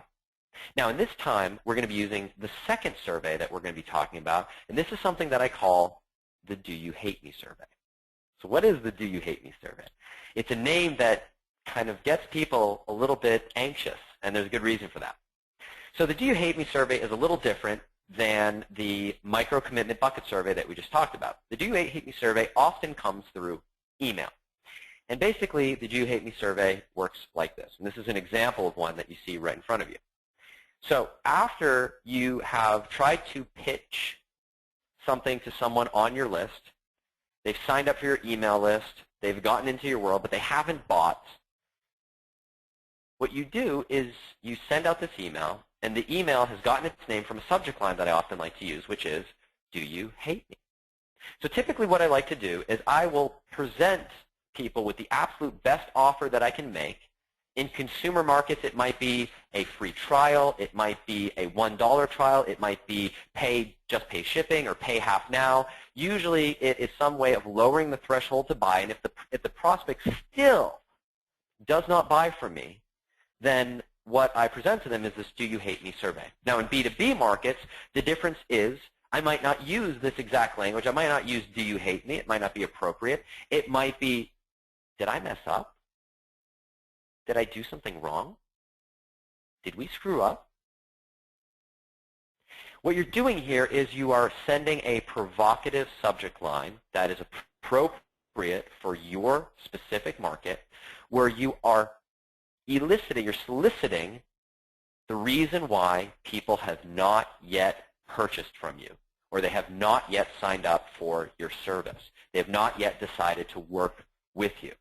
Now, in this time, we're going to be using the second survey that we're going to be talking about, and this is something that I call the Do You Hate Me survey. So what is the Do You Hate Me survey? It's a name that kind of gets people a little bit anxious, and there's a good reason for that. So the Do You Hate Me survey is a little different than the micro-commitment bucket survey that we just talked about. The Do You Hate Me survey often comes through email. And basically, the Do You Hate Me survey works like this. And this is an example of one that you see right in front of you. So after you have tried to pitch something to someone on your list, they've signed up for your email list, they've gotten into your world, but they haven't bought, what you do is you send out this email, and the email has gotten its name from a subject line that I often like to use, which is, Do You Hate Me? So typically what I like to do is I will present people with the absolute best offer that I can make. In consumer markets, it might be a free trial, it might be a $1 trial, it might be just pay shipping or pay half now. Usually it is some way of lowering the threshold to buy, and if the prospect still does not buy from me, then what I present to them is this Do You Hate Me survey. Now, in B2B markets, the difference is I might not use this exact language. I might not use Do You Hate Me. It might not be appropriate. It might be, did I mess up? Did I do something wrong? Did we screw up? What you're doing here is you are sending a provocative subject line that is appropriate for your specific market, where you are eliciting or soliciting the reason why people have not yet purchased from you, or they have not yet signed up for your service. They have not yet decided to work with you.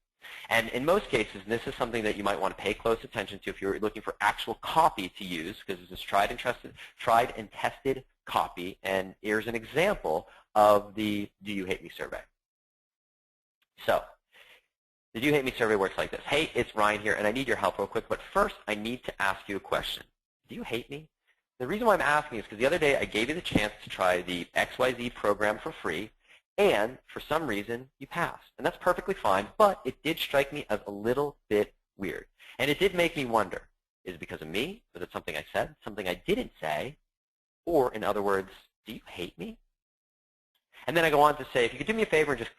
And in most cases, and this is something that you might want to pay close attention to if you're looking for actual copy to use, because this is tried and tested copy. And here's an example of the Do You Hate Me survey. So the Do You Hate Me survey works like this. Hey, it's Ryan here, and I need your help real quick. But first, I need to ask you a question. Do you hate me? The reason why I'm asking is because the other day I gave you the chance to try the XYZ program for free, and for some reason you passed. And that's perfectly fine, but it did strike me as a little bit weird. And it did make me wonder, is it because of me? Was it something I said, something I didn't say? Or in other words, do you hate me? And then I go on to say, if you could do me a favor and just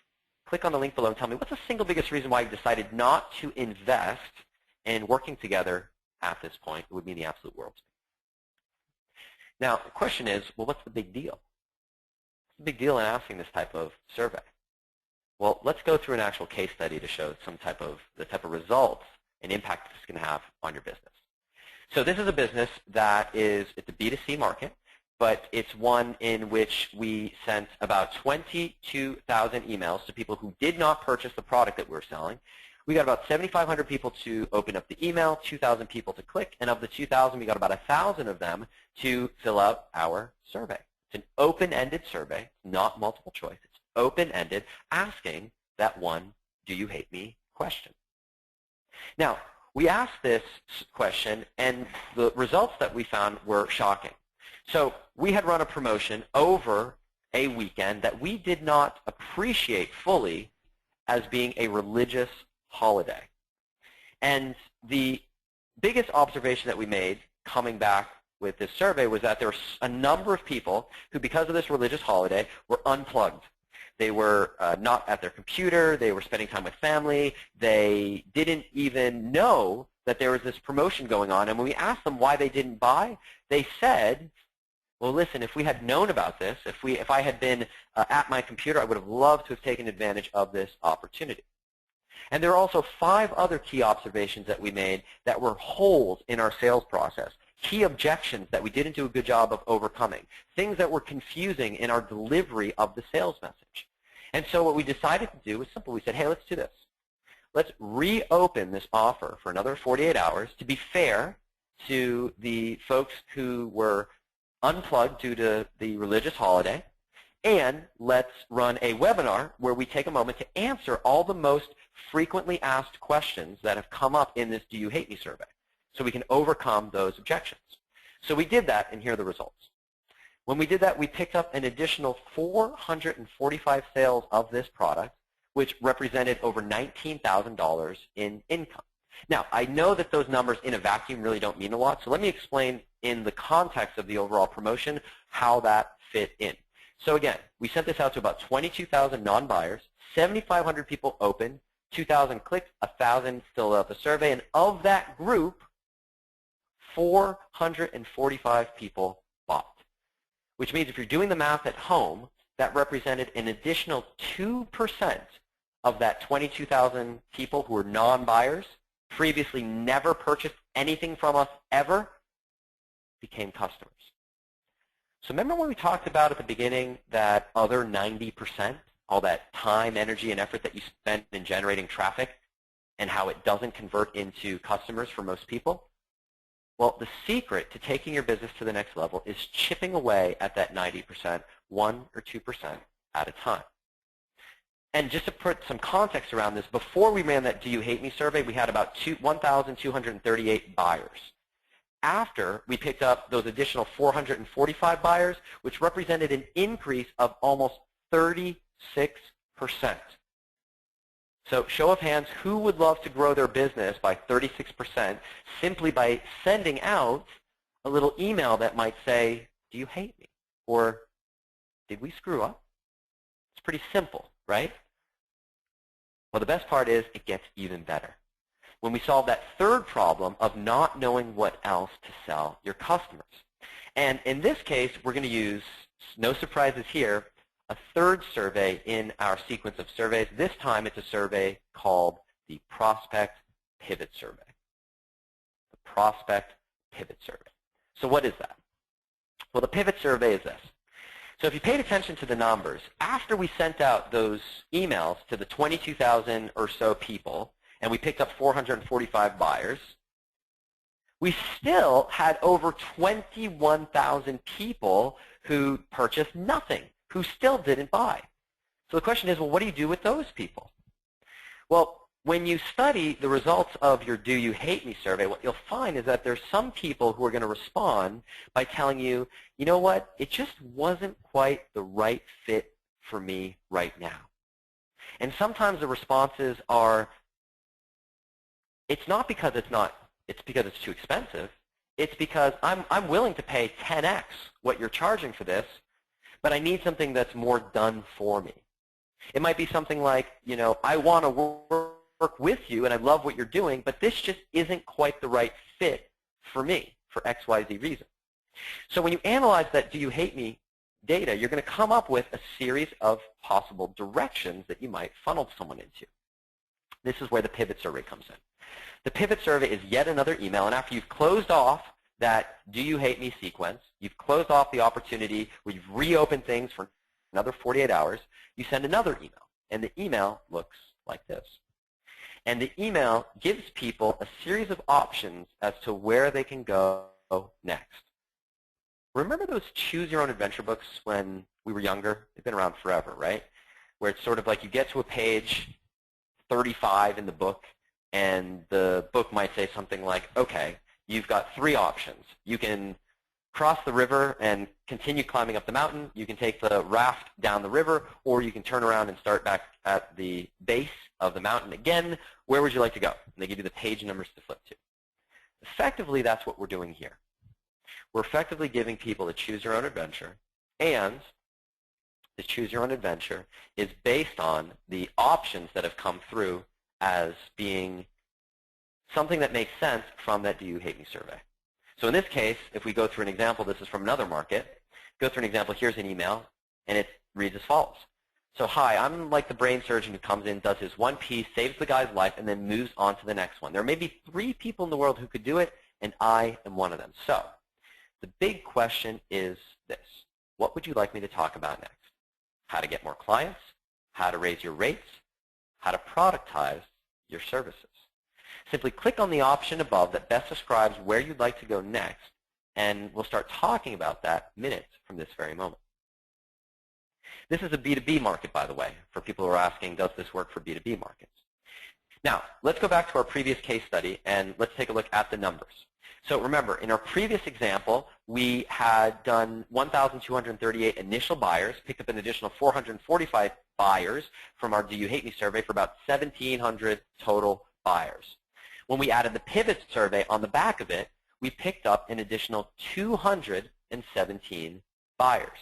click on the link below and tell me what's the single biggest reason why you decided not to invest in working together at this point. It would mean the absolute world to me. Now, the question is, well, what's the big deal? What's the big deal in asking this type of survey? Well, let's go through an actual case study to show the type of results and impact this can have on your business. So this is a business that it's a B2C market, but it's one in which we sent about 22,000 emails to people who did not purchase the product that we're selling. We got about 7,500 people to open up the email, 2,000 people to click, and of the 2,000, we got about 1,000 of them to fill out our survey. It's an open-ended survey, not multiple choice. It's open-ended, asking that one, do you hate me question. Now, we asked this question, and the results that we found were shocking. So we had run a promotion over a weekend that we did not appreciate fully as being a religious holiday. And the biggest observation that we made coming back with this survey was that there were a number of people who, because of this religious holiday, were unplugged. They were not at their computer. They were spending time with family. They didn't even know that there was this promotion going on. And when we asked them why they didn't buy, they said, well, listen, if we had known about this, if I had been at my computer, I would have loved to have taken advantage of this opportunity. And there are also 5 other key observations that we made that were holes in our sales process, key objections that we didn't do a good job of overcoming, things that were confusing in our delivery of the sales message. And so what we decided to do was simple. We said, hey, let's do this. Let's reopen this offer for another 48 hours to be fair to the folks who were unplugged due to the religious holiday, and let's run a webinar where we take a moment to answer all the most frequently asked questions that have come up in this Do You Hate Me survey, so we can overcome those objections. So we did that, and here are the results. When we did that, we picked up an additional 445 sales of this product, which represented over $19,000 in income. Now, I know that those numbers in a vacuum really don't mean a lot, so let me explain in the context of the overall promotion how that fit in. So again, we sent this out to about 22,000 non-buyers, 7,500 people opened, 2,000 clicked, 1,000 filled out the survey, and of that group, 445 people bought, which means if you're doing the math at home, that represented an additional 2% of that 22,000 people who were non-buyers, previously never purchased anything from us ever, became customers. So remember when we talked about at the beginning that other 90%, all that time, energy, and effort that you spent in generating traffic and how it doesn't convert into customers for most people? Well, the secret to taking your business to the next level is chipping away at that 90%, 1 or 2% at a time. And just to put some context around this, before we ran that Do You Hate Me survey, we had about 1,238 buyers. After, we picked up those additional 445 buyers, which represented an increase of almost 36%. So show of hands, who would love to grow their business by 36% simply by sending out a little email that might say, do you hate me? Or did we screw up? It's pretty simple, right? Well, the best part is it gets even better. When we solve that third problem of not knowing what else to sell your customers. And in this case, we're going to use, no surprises here, a third survey in our sequence of surveys. This time it's a survey called the Prospect Pivot Survey. The Prospect Pivot Survey. So what is that? Well, the Pivot Survey is this. So if you paid attention to the numbers, after we sent out those emails to the 22,000 or so people, and we picked up 445 buyers, we still had over 21,000 people who purchased nothing, who still didn't buy. So the question is, well, what do you do with those people? Well, when you study the results of your Do You Hate Me survey, what you'll find is that there's some people who are going to respond by telling you, you know what, it just wasn't quite the right fit for me right now. And sometimes the responses are, it's not because it's because it's too expensive. It's because I'm willing to pay 10x what you're charging for this, but I need something that's more done for me. It might be something like, you know, I want to work with you and I love what you're doing, but this just isn't quite the right fit for me for XYZ reason. So when you analyze that Do You Hate Me data, you're going to come up with a series of possible directions that you might funnel someone into. This is where the pivot survey comes in. The pivot survey is yet another email, and after you've closed off that Do You Hate Me sequence, you've closed off the opportunity where you've reopened things for another 48 hours, you send another email, and the email looks like this. And the email gives people a series of options as to where they can go next. Remember those Choose Your Own Adventure books when we were younger? They've been around forever, right? Where it's sort of like you get to a page 35 in the book, and the book might say something like, okay, you've got 3 options. You can cross the river and continue climbing up the mountain. You can take the raft down the river, or you can turn around and start back at the base of the mountain again. Where would you like to go? And they give you the page numbers to flip to. Effectively, that's what we're doing here. We're effectively giving people a Choose Your Own Adventure, and the Choose Your Own Adventure is based on the options that have come through as being something that makes sense from that Do You Hate Me survey. So in this case, if we go through an example, this is from another market, go through an example, here's an email, and it reads as follows. So hi, I'm like the brain surgeon who comes in, does his one piece, saves the guy's life, and then moves on to the next one. There may be 3 people in the world who could do it, and I am one of them. So the big question is this. What would you like me to talk about next? How to get more clients, how to raise your rates, how to productize your services. Simply click on the option above that best describes where you'd like to go next, and we'll start talking about that minutes from this very moment. This is a B2B market, by the way, for people who are asking, does this work for B2B markets? Now, let's go back to our previous case study, and let's take a look at the numbers. So remember, in our previous example, we had done 1,238 initial buyers, picked up an additional 445 buyers from our Do You Hate Me survey for about 1,700 total buyers. When we added the pivot survey on the back of it, we picked up an additional 217 buyers,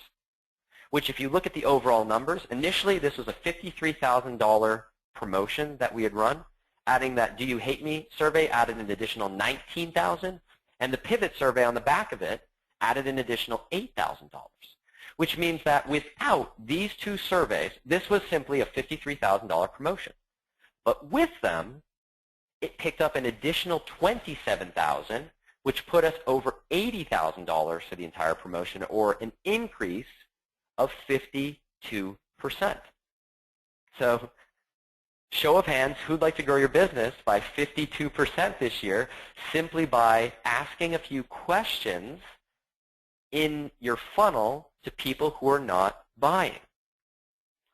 which if you look at the overall numbers, initially this was a $53,000 promotion that we had run. Adding that Do You Hate Me survey added an additional $19,000, and the pivot survey on the back of it added an additional $8,000, which means that without these 2 surveys, this was simply a $53,000 promotion. But with them, it picked up an additional $27,000, which put us over $80,000 for the entire promotion, or an increase of 52%. So show of hands, who'd like to grow your business by 52% this year simply by asking a few questions in your funnel to people who are not buying?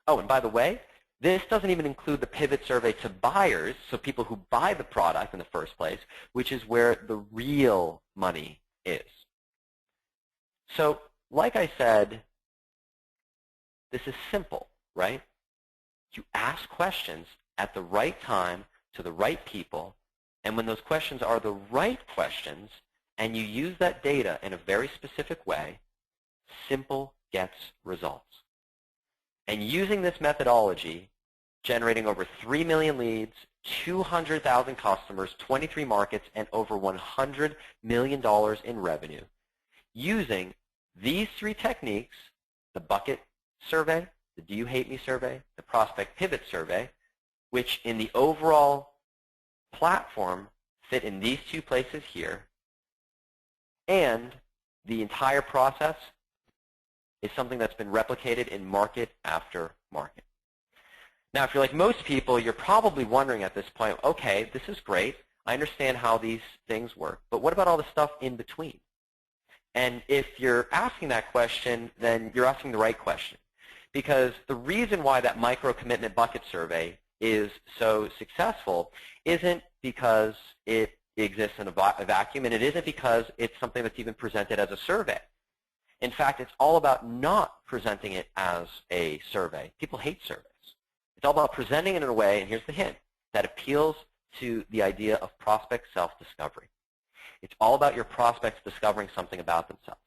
Oh, and by the way, this doesn't even include the pivot survey to buyers, so people who buy the product in the first place, which is where the real money is. So, like I said, this is simple, right? You ask questions at the right time to the right people, and when those questions are the right questions, and you use that data in a very specific way, simple gets results. And using this methodology, generating over 3 million leads, 200,000 customers, 23 markets, and over $100 million in revenue, using these 3 techniques, the bucket survey, the Do You Hate Me survey, the prospect pivot survey, which in the overall platform fit in these 2 places here, and the entire process is something that's been replicated in market after market. Now, if you're like most people, you're probably wondering at this point, okay, this is great. I understand how these things work, but what about all the stuff in between? And if you're asking that question, then you're asking the right question. Because the reason why that micro-commitment bucket survey is so successful isn't because it exists in a vacuum, and it isn't because it's something that's even presented as a survey. In fact, it's all about not presenting it as a survey. People hate surveys. It's all about presenting it in a way, and here's the hint, that appeals to the idea of prospect self-discovery. It's all about your prospects discovering something about themselves.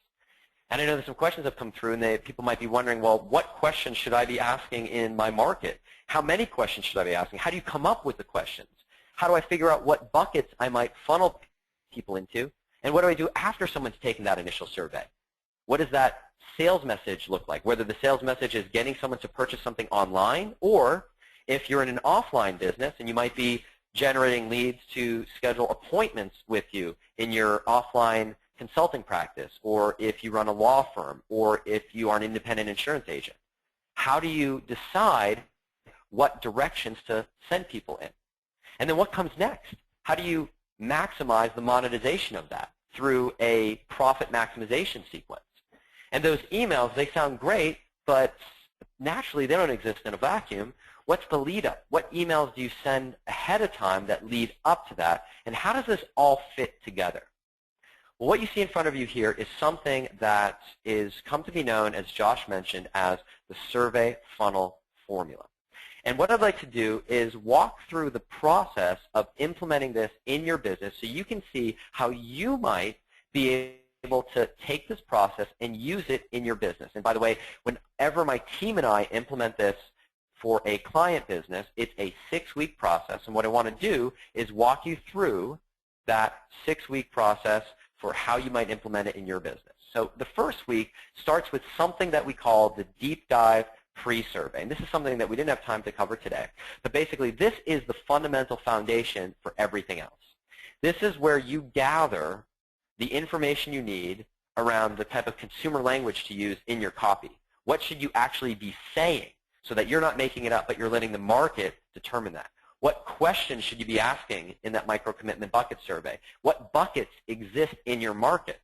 And I know that some questions have come through, and people might be wondering, well, what questions should I be asking in my market? How many questions should I be asking? How do you come up with the questions? How do I figure out what buckets I might funnel people into? And what do I do after someone's taken that initial survey? What does that sales message look like? Whether the sales message is getting someone to purchase something online, or if you're in an offline business and you might be generating leads to schedule appointments with you in your offline consulting practice, or if you run a law firm, or if you are an independent insurance agent. How do you decide what directions to send people in? And then what comes next? How do you maximize the monetization of that through a profit maximization sequence? And those emails, they sound great, but naturally they don't exist in a vacuum. What's the lead up? What emails do you send ahead of time that lead up to that? And how does this all fit together? Well, what you see in front of you here is something that is come to be known, as Josh mentioned, as the survey funnel formula. And what I'd like to do is walk through the process of implementing this in your business so you can see how you might be able to take this process and use it in your business. And by the way, whenever my team and I implement this for a client business, it's a 6-week process. And what I want to do is walk you through that 6-week process for how you might implement it in your business. So the first week starts with something that we call the deep dive pre-survey. And this is something that we didn't have time to cover today. But basically, this is the fundamental foundation for everything else. This is where you gather the information you need around the type of consumer language to use in your copy. What should you actually be saying so that you're not making it up, but you're letting the market determine that? What questions should you be asking in that micro-commitment bucket survey? What buckets exist in your market?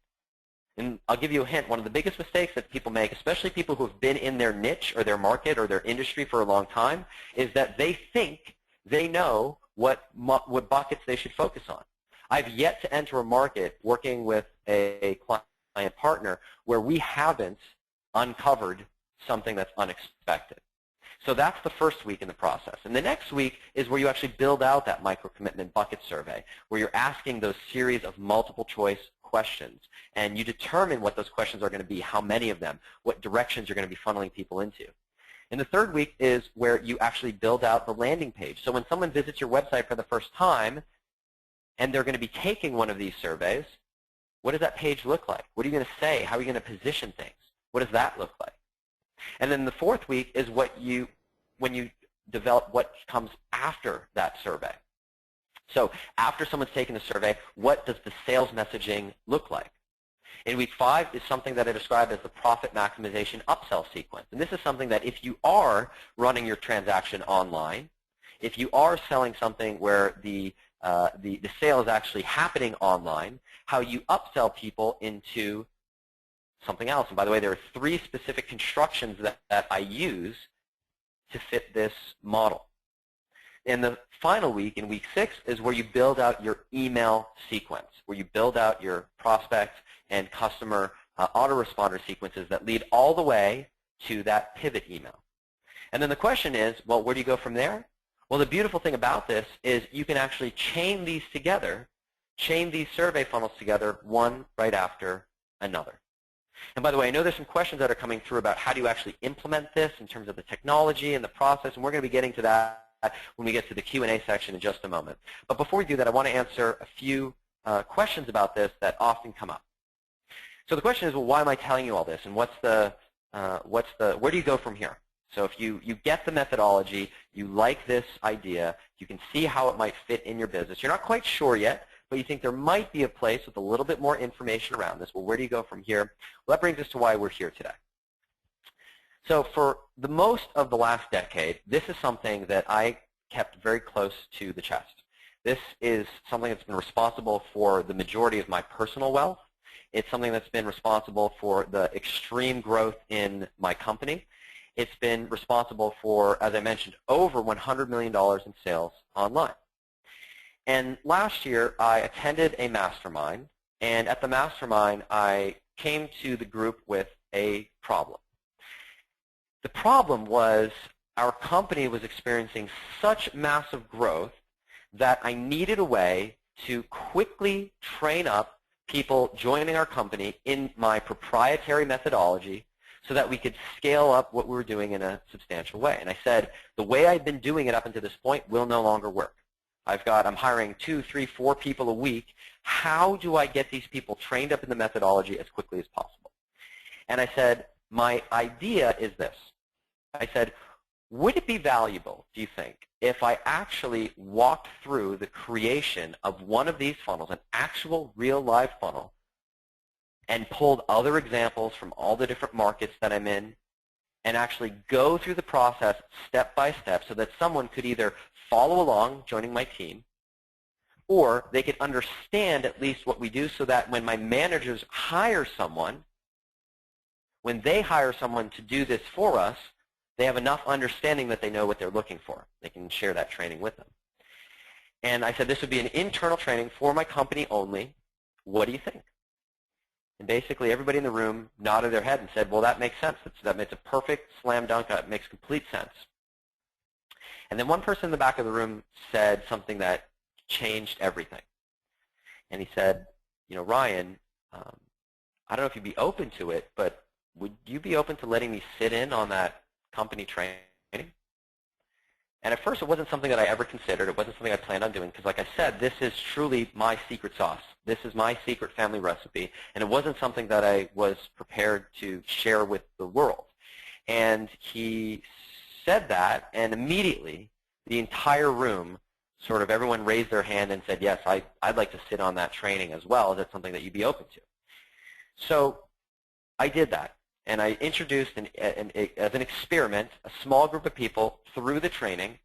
And I'll give you a hint. One of the biggest mistakes that people make, especially people who have been in their niche or their market or their industry for a long time, is that they think they know what buckets they should focus on. I've yet to enter a market working with a client partner where we haven't uncovered something that's unexpected. So that's the first week in the process. And the next week is where you actually build out that micro-commitment bucket survey, where you're asking those series of multiple choice questions. And you determine what those questions are going to be, how many of them, what directions you're going to be funneling people into. And the third week is where you actually build out the landing page. So when someone visits your website for the first time and they're going to be taking one of these surveys, what does that page look like? What are you going to say? How are you going to position things? What does that look like? And then the fourth week is when you develop what comes after that survey. So after someone's taken the survey, what does the sales messaging look like? In week 5 is something that I describe as the profit maximization upsell sequence. And this is something that if you are running your transaction online, if you are selling something where the sale is actually happening online, how you upsell people into something else. And by the way, there are 3 specific constructions that I use to fit this model. And the final week, in week 6, is where you build out your email sequence, where you build out your prospect and customer autoresponder sequences that lead all the way to that pivot email. And then the question is, well, where do you go from there? Well, the beautiful thing about this is you can actually chain these together, chain these survey funnels together, one right after another. And by the way, I know there's some questions that are coming through about how do you actually implement this in terms of the technology and the process, and we're going to be getting to that when we get to the Q&A section in just a moment. But before we do that, I want to answer a few questions about this that often come up. So the question is, well, why am I telling you all this, and where do you go from here? So if you get the methodology, you like this idea, you can see how it might fit in your business. You're not quite sure yet, but you think there might be a place with a little bit more information around this. Well, where do you go from here? Well, that brings us to why we're here today. So for the most of the last decade, this is something that I kept very close to the chest. This is something that's been responsible for the majority of my personal wealth. It's something that's been responsible for the extreme growth in my company. It's been responsible for, as I mentioned, over $100 million in sales online. And last year, I attended a mastermind, and at the mastermind, I came to the group with a problem. The problem was our company was experiencing such massive growth that I needed a way to quickly train up people joining our company in my proprietary methodology so that we could scale up what we were doing in a substantial way. And I said, the way I've been doing it up until this point will no longer work. I'm hiring 2, 3, 4 people a week. How do I get these people trained up in the methodology as quickly as possible? And I said, my idea is this. I said, would it be valuable, do you think, if I actually walked through the creation of one of these funnels, an actual real live funnel, and pulled other examples from all the different markets that I'm in, and actually go through the process step by step so that someone could either follow along joining my team, or they could understand at least what we do so that when my managers hire someone, when they hire someone to do this for us, they have enough understanding that they know what they're looking for. They can share that training with them. And I said this would be an internal training for my company only. What do you think? And basically everybody in the room nodded their head and said, well, that makes sense. It's a perfect slam dunk. It makes complete sense. And then one person in the back of the room said something that changed everything. And he said, you know, Ryan, I don't know if you'd be open to it, but would you be open to letting me sit in on that company training? And at first it wasn't something that I ever considered. It wasn't something I planned on doing because, like I said, this is truly my secret sauce. This is my secret family recipe, and it wasn't something that I was prepared to share with the world. And he said that, and immediately the entire room, sort of everyone raised their hand and said, yes, I'd like to sit on that training as well. Is that something that you'd be open to? So I did that. And I introduced, as an experiment, a small group of people through the training,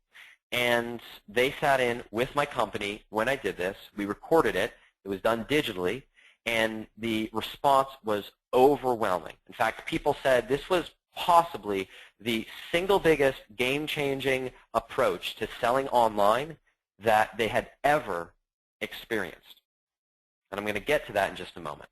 and they sat in with my company when I did this. We recorded it. It was done digitally, and the response was overwhelming. In fact, people said this was possibly the single biggest game-changing approach to selling online that they had ever experienced. And I'm going to get to that in just a moment.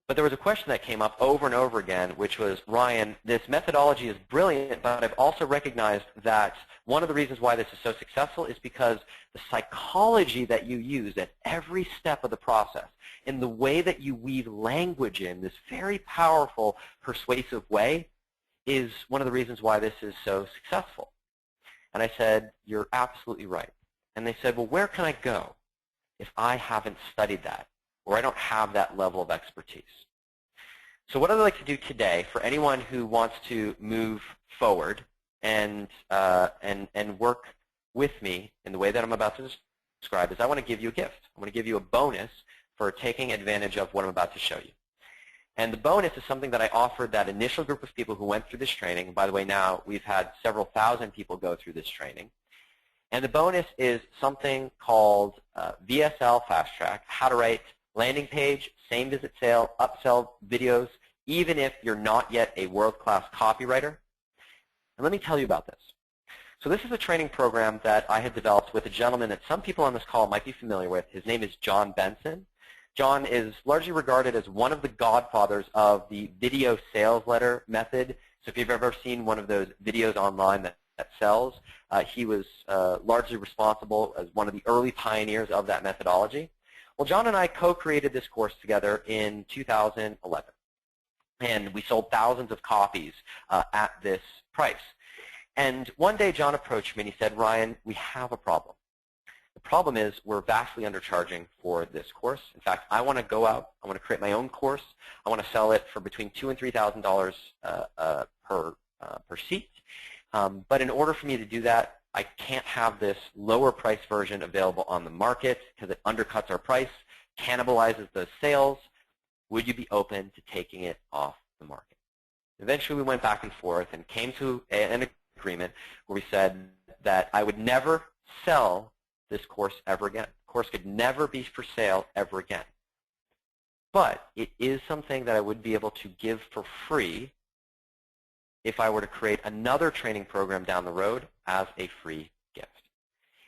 But there was a question that came up over and over again, which was, Ryan, this methodology is brilliant, but I've also recognized that one of the reasons why this is so successful is because the psychology that you use at every step of the process and the way that you weave language in this very powerful, persuasive way is one of the reasons why this is so successful. And I said, you're absolutely right. And they said, well, where can I go if I haven't studied that, or I don't have that level of expertise? So what I'd like to do today for anyone who wants to move forward and work with me in the way that I'm about to describe is I want to give you a gift. I want to give you a bonus for taking advantage of what I'm about to show you. And the bonus is something that I offered that initial group of people who went through this training. And by the way, now we've had several thousand people go through this training. And the bonus is something called VSL Fast Track, how to write landing page, same visit sale, upsell videos, even if you're not yet a world-class copywriter. And let me tell you about this. So this is a training program that I had developed with a gentleman that some people on this call might be familiar with. His name is John Benson. John is largely regarded as one of the godfathers of the video sales letter method. So if you've ever seen one of those videos online that sells, he was largely responsible as one of the early pioneers of that methodology. Well, John and I co-created this course together in 2011, and we sold thousands of copies at this price. And one day John approached me and he said, Ryan, we have a problem. The problem is we're vastly undercharging for this course. In fact, I want to go out, I want to create my own course. I want to sell it for between $2,000 and $3,000 per seat. But in order for me to do that, I can't have this lower price version available on the market because it undercuts our price, cannibalizes those sales. Would you be open to taking it off the market? Eventually, we went back and forth and came to an agreement where we said that I would never sell this course ever again. The course could never be for sale ever again. But it is something that I would be able to give for free if I were to create another training program down the road as a free gift.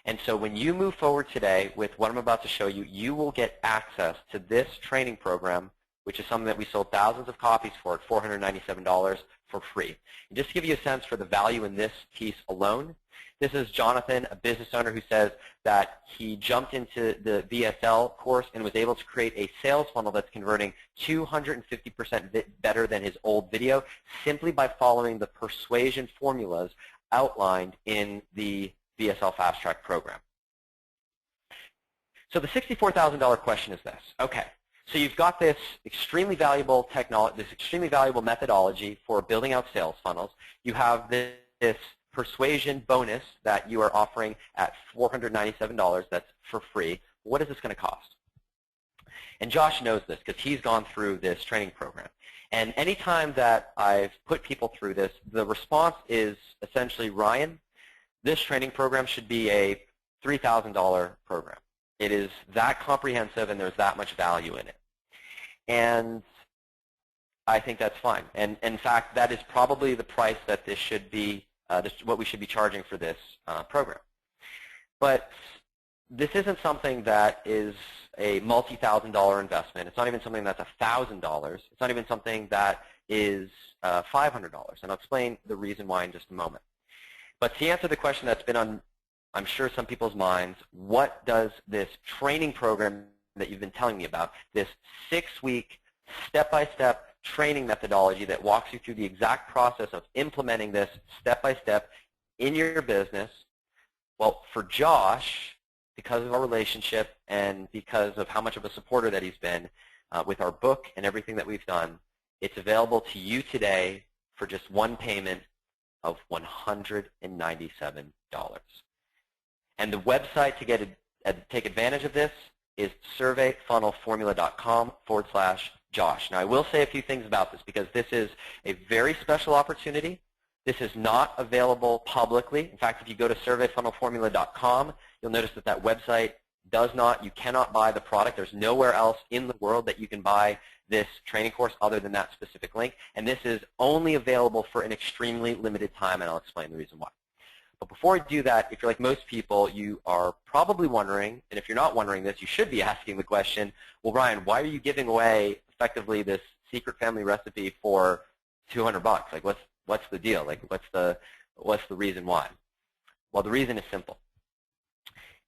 And so when you move forward today with what I'm about to show you, you will get access to this training program, which is something that we sold thousands of copies for at $497 for free. And just to give you a sense for the value in this piece alone, this is Jonathan, a business owner, who says that he jumped into the VSL course and was able to create a sales funnel that's converting 250% better than his old video simply by following the persuasion formulas outlined in the VSL Fast Track program. So the $64,000 question is this. Okay, so you've got this extremely valuable technology, this extremely valuable methodology for building out sales funnels. You have this persuasion bonus that you are offering at $497 that's for free. What is this going to cost? And Josh knows this because he's gone through this training program. And anytime that I've put people through this, the response is essentially, Ryan, this training program should be a $3,000 program. It is that comprehensive and there's that much value in it. And I think that's fine. And in fact, that is probably the price that this should be, what we should be charging for this program. But this isn't something that is a multi-thousand-dollar investment. It's not even something that's $1,000. It's not even something that is $500. And I'll explain the reason why in just a moment. But to answer the question that's been on, I'm sure, some people's minds, what does this training program that you've been telling me about, this 6-week, step-by-step training methodology that walks you through the exact process of implementing this step-by-step in your business, well, for Josh, because of our relationship and because of how much of a supporter that he's been with our book and everything that we've done, it's available to you today for just one payment of $197. And the website to take advantage of this is surveyfunnelformula.com/Josh. Now, I will say a few things about this because this is a very special opportunity. This is not available publicly. In fact, if you go to surveyfunnelformula.com, you'll notice that that website you cannot buy the product. There's nowhere else in the world that you can buy this training course other than that specific link. And this is only available for an extremely limited time, and I'll explain the reason why. But before I do that, if you're like most people, you are probably wondering, and if you're not wondering this, you should be asking the question, well, Ryan, why are you giving away effectively this secret family recipe for $200? Like, what's the deal? Like, what's the reason why? Well, the reason is simple.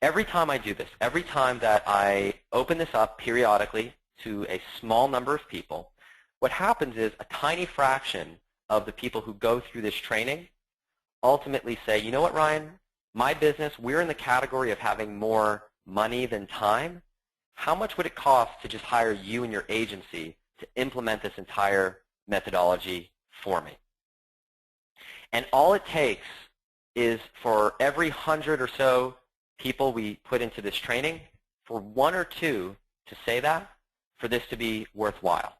Every time I do this, every time that I open this up periodically to a small number of people, what happens is a tiny fraction of the people who go through this training ultimately say, you know what, Ryan, my business, we're in the category of having more money than time. How much would it cost to just hire you and your agency to implement this entire methodology for me? And all it takes is for every 100 or so people we put into this training, for 1 or 2 to say that, for this to be worthwhile.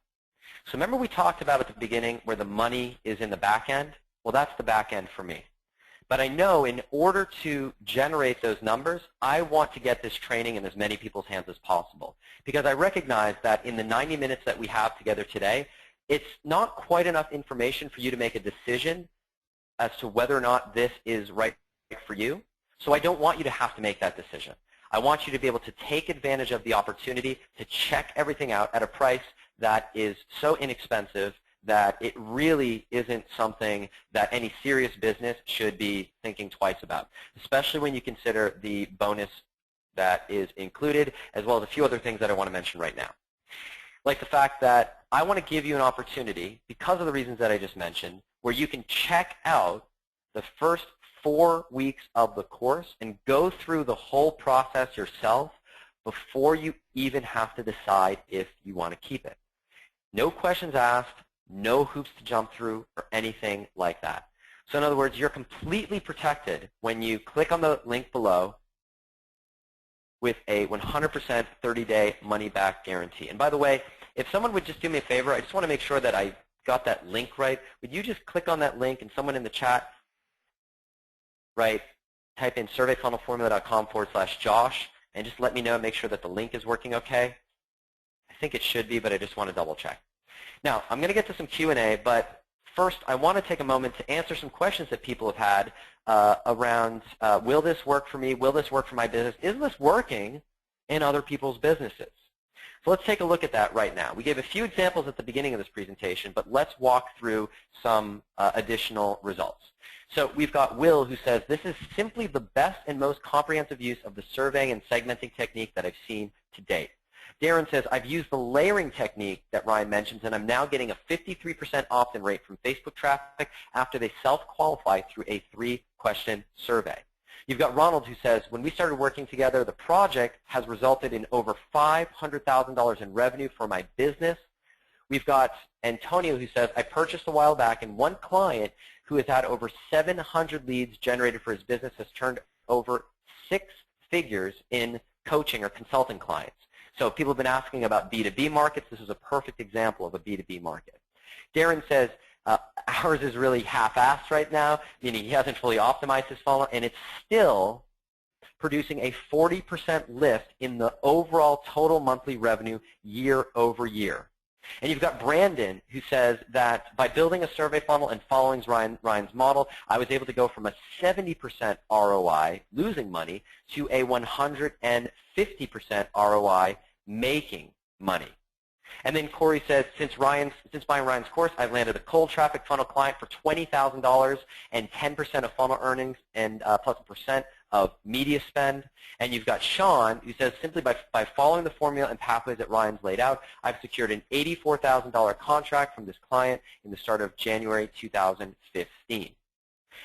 So remember we talked about at the beginning where the money is in the back end? Well, that's the back end for me. But I know in order to generate those numbers, I want to get this training in as many people's hands as possible. Because I recognize that in the 90 minutes that we have together today, it's not quite enough information for you to make a decision as to whether or not this is right for you. So I don't want you to have to make that decision. I want you to be able to take advantage of the opportunity to check everything out at a price that is so inexpensive that it really isn't something that any serious business should be thinking twice about, especially when you consider the bonus that is included, as well as a few other things that I want to mention right now. Like the fact that I want to give you an opportunity, because of the reasons that I just mentioned, where you can check out the first 4 weeks of the course and go through the whole process yourself before you even have to decide if you want to keep it. No questions asked, no hoops to jump through, or anything like that. So in other words, you're completely protected when you click on the link below with a 100% 30-day money-back guarantee. And by the way, if someone would just do me a favor, I just want to make sure that I got that link right, would you just click on that link and someone in the chat, right, type in surveyfunnelformula.com/Josh and just let me know, make sure that the link is working okay. I think it should be, but I just want to double check. Now, I'm going to get to some Q&A, but first I want to take a moment to answer some questions that people have had around, will this work for me? Will this work for my business? Is this working in other people's businesses? So let's take a look at that right now. We gave a few examples at the beginning of this presentation, but let's walk through some additional results. So we've got Will, who says, this is simply the best and most comprehensive use of the surveying and segmenting technique that I've seen to date. Darren says, I've used the layering technique that Ryan mentions, and I'm now getting a 53% opt-in rate from Facebook traffic after they self-qualify through a 3-question survey. You've got Ronald, who says, when we started working together, the project has resulted in over $500,000 in revenue for my business. We've got Antonio, who says, I purchased a while back, and one client who has had over 700 leads generated for his business has turned over 6 figures in coaching or consulting clients. So people have been asking about B2B markets. This is a perfect example of a B2B market. Darren says, ours is really half-assed right now, meaning he hasn't fully optimized his funnel, and it's still producing a 40% lift in the overall total monthly revenue year over year. And you've got Brandon, who says that by building a survey funnel and following Ryan's model, I was able to go from a 70% ROI, losing money, to a 150% ROI, making money. And then Corey says, since buying Ryan's course, I've landed a cold traffic funnel client for $20,000 and 10% of funnel earnings and plus a percent of media spend. And you've got Sean, who says, simply by following the formula and pathways that Ryan's laid out, I've secured an $84,000 contract from this client in the start of January 2015.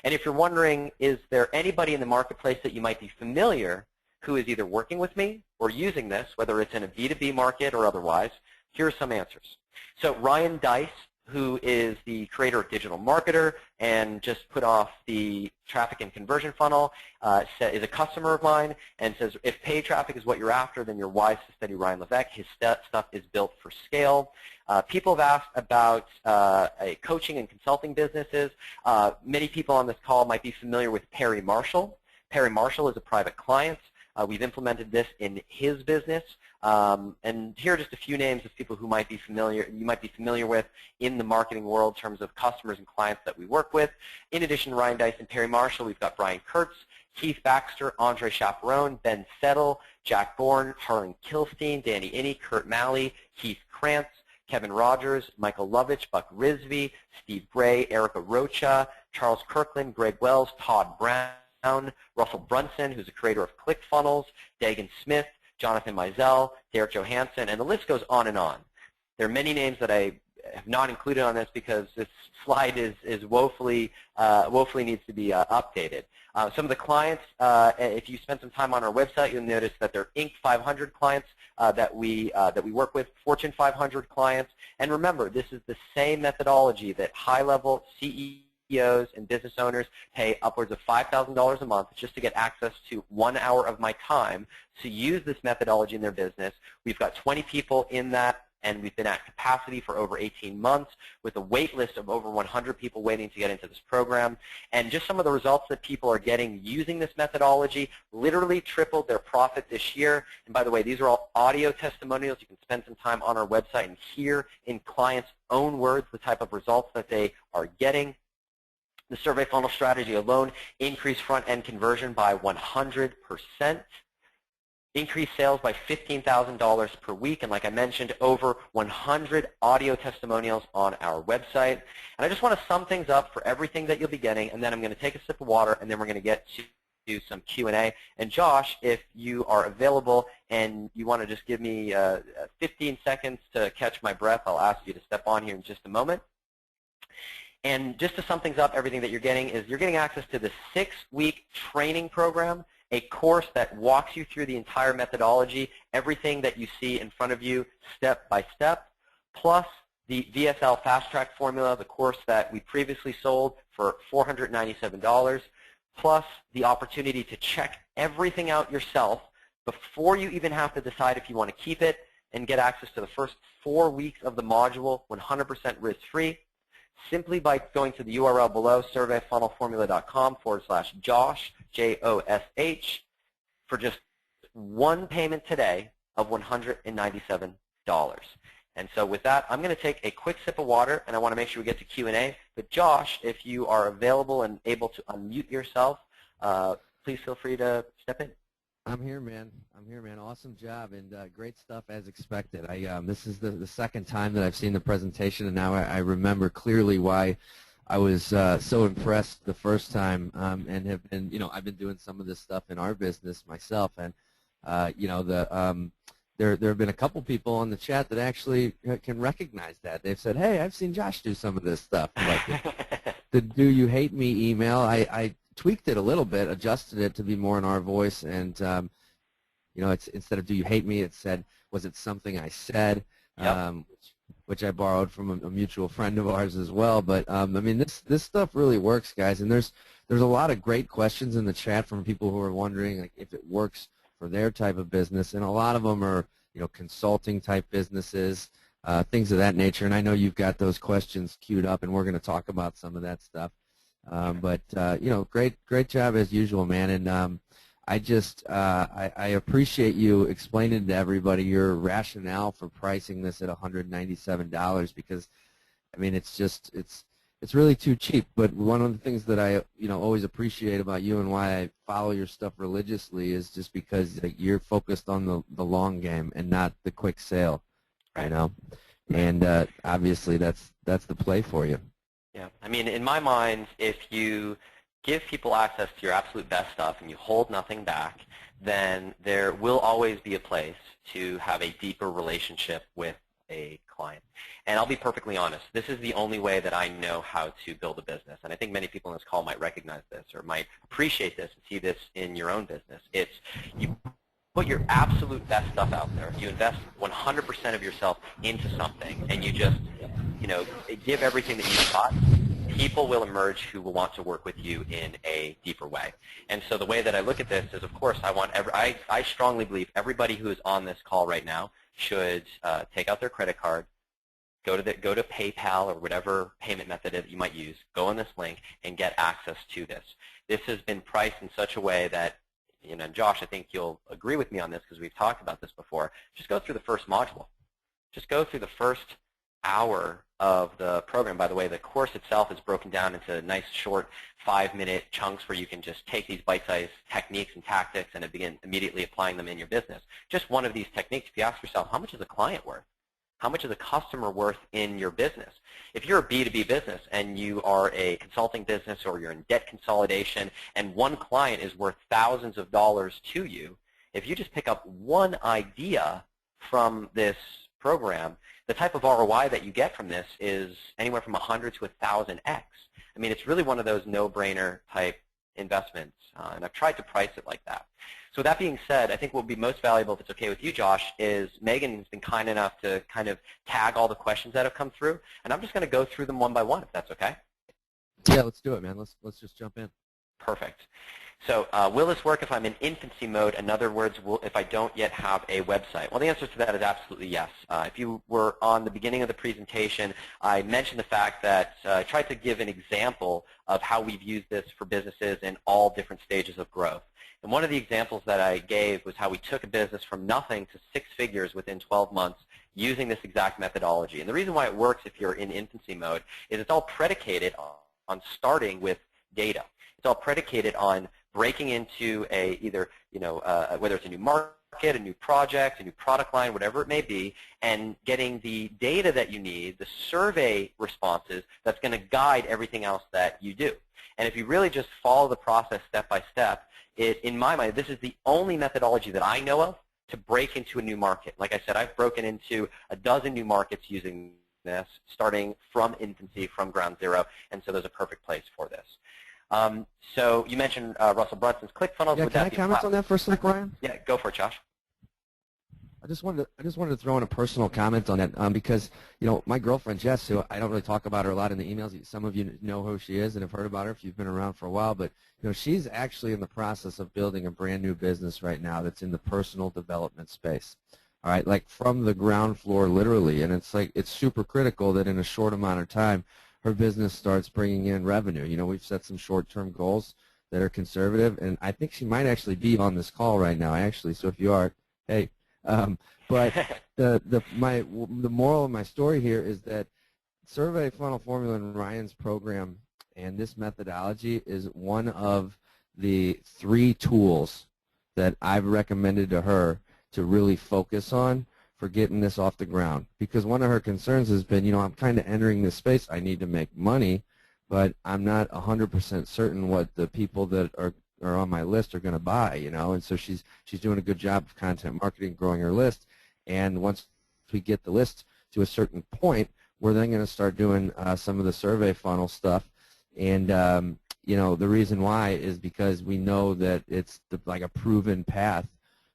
And if you're wondering, is there anybody in the marketplace that you might be familiar who is either working with me or using this, whether it's in a B2B market or otherwise, here are some answers. So Ryan Dice, who is the creator of Digital Marketer and just put off the traffic and conversion funnel, is a customer of mine and says, if paid traffic is what you're after, then you're wise to study Ryan Levesque. His stuff is built for scale. People have asked about coaching and consulting businesses. Many people on this call might be familiar with Perry Marshall. Perry Marshall is a private client. We've implemented this in his business. And here are just a few names of people who might be you might be familiar with in the marketing world in terms of customers and clients that we work with. In addition to Ryan Dice and Perry Marshall, we've got Brian Kurtz, Keith Baxter, Andre Chaperone, Ben Settle, Jack Bourne, Harlan Kilstein, Danny Inney, Kurt Malley, Keith Krantz, Kevin Rogers, Michael Lovitch, Buck Risby, Steve Gray, Erica Rocha, Charles Kirkland, Greg Wells, Todd Brown, Russell Brunson, who's a creator of ClickFunnels, Dagan Smith, Jonathan Mizell, Derek Johansson, and the list goes on and on. There are many names that I have not included on this because this slide is woefully needs to be updated. Some of the clients, if you spend some time on our website, you'll notice that they're Inc. 500 clients that we work with, Fortune 500 clients. And remember, this is the same methodology that high-level CEOs and business owners pay upwards of $5,000 a month just to get access to 1 hour of my time to use this methodology in their business. We've got 20 people in that, and we've been at capacity for over 18 months with a wait list of over 100 people waiting to get into this program. And just some of the results that people are getting using this methodology literally tripled their profit this year. And by the way, these are all audio testimonials. You can spend some time on our website and hear in clients' own words the type of results that they are getting. The survey funnel strategy alone increased front-end conversion by 100%, increased sales by $15,000 per week, and like I mentioned, over 100 audio testimonials on our website. And I just want to sum things up for everything that you'll be getting, and then I'm going to take a sip of water, and then we're going to get to some Q&A. And Josh, if you are available and you want to just give me 15 seconds to catch my breath, I'll ask you to step on here in just a moment. And just to sum things up, everything that you're getting is you're getting access to the 6-week training program, a course that walks you through the entire methodology, everything that you see in front of you step by step, plus the VSL Fast Track Formula, the course that we previously sold for $497, plus the opportunity to check everything out yourself before you even have to decide if you want to keep it and get access to the first 4 weeks of the module 100% risk-free. simply by going to the URL below, surveyfunnelformula.com/Josh, Josh, for just one payment today of $197. And so with that, I'm going to take a quick sip of water, and I want to make sure we get to Q&A. But Josh, if you are available and able to unmute yourself, please feel free to step in. I'm here, man. I'm here, man. Awesome job, and great stuff as expected. This is the second time that I've seen the presentation, and now I remember clearly why I was so impressed the first time, and have been, I've been doing some of this stuff in our business myself, and there have been a couple people on the chat that actually can recognize that. They've said, "Hey, I've seen Josh do some of this stuff." Like the "Do you hate me" email, I tweaked it a little bit, adjusted it to be more in our voice, and it's instead of "Do you hate me," it said, "Was it something I said?" Yep. Which I borrowed from a mutual friend of ours as well. But I mean, this stuff really works, guys, and there's a lot of great questions in the chat from people who are wondering like if it works for their type of business, and a lot of them are consulting type businesses, things of that nature. And I know you've got those questions queued up, and we're going to talk about some of that stuff. But great job as usual, man. And I appreciate you explaining to everybody your rationale for pricing this at $197, because I mean it's really too cheap. But one of the things that I always appreciate about you and why I follow your stuff religiously is just because you're focused on the long game and not the quick sale, and obviously that's the play for you. Yeah, I mean, in my mind, if you give people access to your absolute best stuff and you hold nothing back, then there will always be a place to have a deeper relationship with a client. And I'll be perfectly honest, this is the only way that I know how to build a business. And I think many people on this call might recognize this or might appreciate this and see this in your own business. It's you put your absolute best stuff out there. You invest 100% of yourself into something, and you just give everything that you've got. People will emerge who will want to work with you in a deeper way. And so the way that I look at this is, of course, I strongly believe everybody who is on this call right now should take out their credit card, go to PayPal or whatever payment method that you might use, go on this link, and get access to this. This has been priced in such a way that, Josh, I think you'll agree with me on this because we've talked about this before. Just go through the first module. Just go through the first hour of the program. By the way, the course itself is broken down into nice short 5-minute chunks where you can just take these bite-sized techniques and tactics and begin immediately applying them in your business. Just one of these techniques, if you ask yourself, how much is a client worth? How much is a customer worth in your business? If you're a B2B business and you are a consulting business or you're in debt consolidation and one client is worth thousands of dollars to you, if you just pick up one idea from this program, the type of ROI that you get from this is anywhere from 100 to 1,000x. I mean, it's really one of those no-brainer type investments, and I've tried to price it like that. So with that being said, I think what would be most valuable, if it's okay with you, Josh, is Megan's been kind enough to kind of tag all the questions that have come through, and I'm just going to go through them one by one, if that's okay. Yeah, let's do it, man. Let's just jump in. Perfect. So will this work if I'm in infancy mode? In other words, if I don't yet have a website? Well, the answer to that is absolutely yes. If you were on the beginning of the presentation, I mentioned the fact that I tried to give an example of how we've used this for businesses in all different stages of growth. And one of the examples that I gave was how we took a business from nothing to 6 figures within 12 months using this exact methodology. And the reason why it works if you're in infancy mode is it's all predicated on starting with data. It's all predicated on breaking into either whether it's a new market, a new project, a new product line, whatever it may be, and getting the data that you need, the survey responses that's going to guide everything else that you do. And if you really just follow the process step by step, in my mind, this is the only methodology that I know of to break into a new market. Like I said, I've broken into a dozen new markets using this, starting from infancy, from ground zero, and so there's a perfect place for this. So you mentioned Russell Brunson's ClickFunnels. Yeah, can I comment on that for a sec, Ryan? Yeah, go for it, Josh. I just wanted to throw in a personal comment on it because my girlfriend Jess, who I don't really talk about her a lot in the emails. Some of you know who she is and have heard about her if you've been around for a while. But she's actually in the process of building a brand new business right now that's in the personal development space. All right, like from the ground floor, literally. And it's super critical that in a short amount of time, her business starts bringing in revenue. You know, we've set some short-term goals that are conservative, and I think she might actually be on this call right now, actually. So if you are, hey. But the moral of my story here is that Survey Funnel Formula in Ryan's program and this methodology is one of the 3 tools that I've recommended to her to really focus on for getting this off the ground. Because one of her concerns has been, you know, I'm kind of entering this space. I need to make money, but I'm not 100% certain what the people that are on my list are going to buy, you know. And so she's doing a good job of content marketing, growing her list. And once we get the list to a certain point, we're then going to start doing some of the survey funnel stuff. And you know, the reason why is because we know that it's like a proven path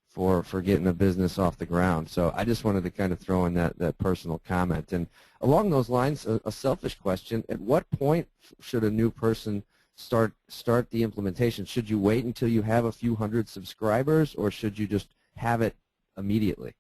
for getting a business off the ground. So I just wanted to kind of throw in that personal comment. And along those lines, a selfish question: at what point should a new person start the implementation? Should you wait until you have a few hundred subscribers, or should you just have it immediately?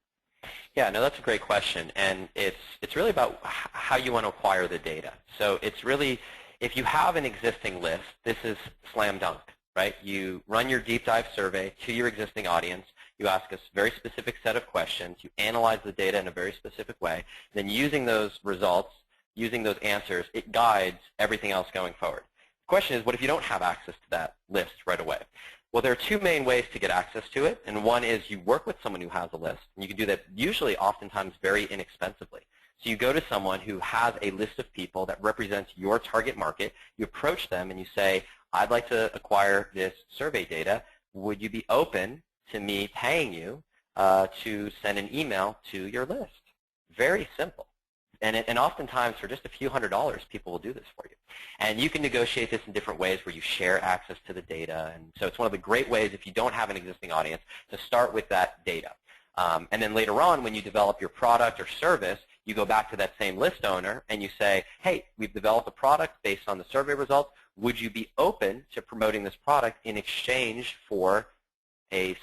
Yeah, no, that's a great question, and it's really about how you want to acquire the data. So it's really, if you have an existing list, this is slam dunk, right? You run your deep dive survey to your existing audience. You ask a very specific set of questions. You analyze the data in a very specific way. Then using those results, using those answers, it guides everything else going forward. The question is, what if you don't have access to that list right away? Well, there are 2 main ways to get access to it, and one is you work with someone who has a list, and you can do that usually, oftentimes, very inexpensively. So you go to someone who has a list of people that represents your target market, you approach them and you say, I'd like to acquire this survey data. Would you be open to me paying you to send an email to your list? Very simple. And oftentimes, for just a few $100s, people will do this for you. And you can negotiate this in different ways where you share access to the data. And so it's one of the great ways, if you don't have an existing audience, to start with that data. And then later on, when you develop your product or service, you go back to that same list owner and you say, hey, we've developed a product based on the survey results. Would you be open to promoting this product in exchange for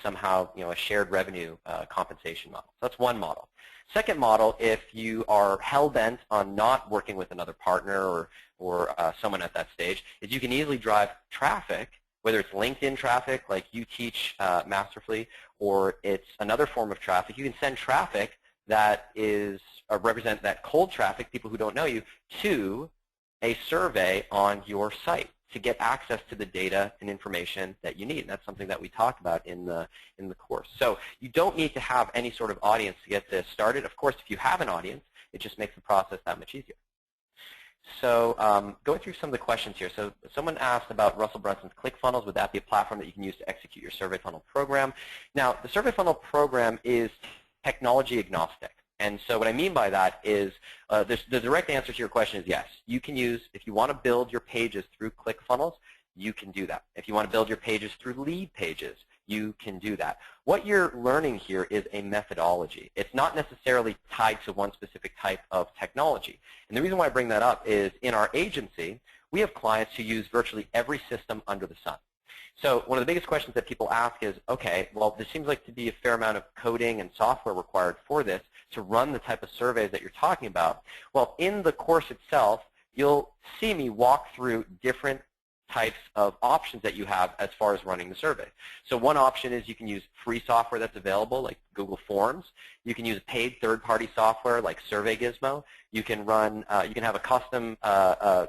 somehow, you know, a shared revenue compensation model? So that's one model. Second model, if you are hell-bent on not working with another partner or someone at that stage, is you can easily drive traffic, whether it's LinkedIn traffic like you teach masterfully, or it's another form of traffic. You can send traffic that is represent that cold traffic, people who don't know you, to a survey on your site to get access to the data and information that you need. And that's something that we talk about in the course. So you don't need to have any sort of audience to get this started. Of course, if you have an audience, it just makes the process that much easier. So going through some of the questions here. So someone asked about Russell Brunson's ClickFunnels. Would that be a platform that you can use to execute your survey funnel program? Now, the survey funnel program is technology agnostic. And so what I mean by that is the direct answer to your question is yes. You can use, if you want to build your pages through ClickFunnels, you can do that. If you want to build your pages through lead pages, you can do that. What you're learning here is a methodology. It's not necessarily tied to one specific type of technology. And the reason why I bring that up is in our agency, we have clients who use virtually every system under the sun. So one of the biggest questions that people ask is, okay, well, there seems like to be a fair amount of coding and software required for this to run the type of surveys that you're talking about. Well, in the course itself, you'll see me walk through different types of options that you have as far as running the survey. So one option is you can use free software that's available, like Google Forms. You can use paid third-party software like Survey Gizmo. You can run, you can have a custom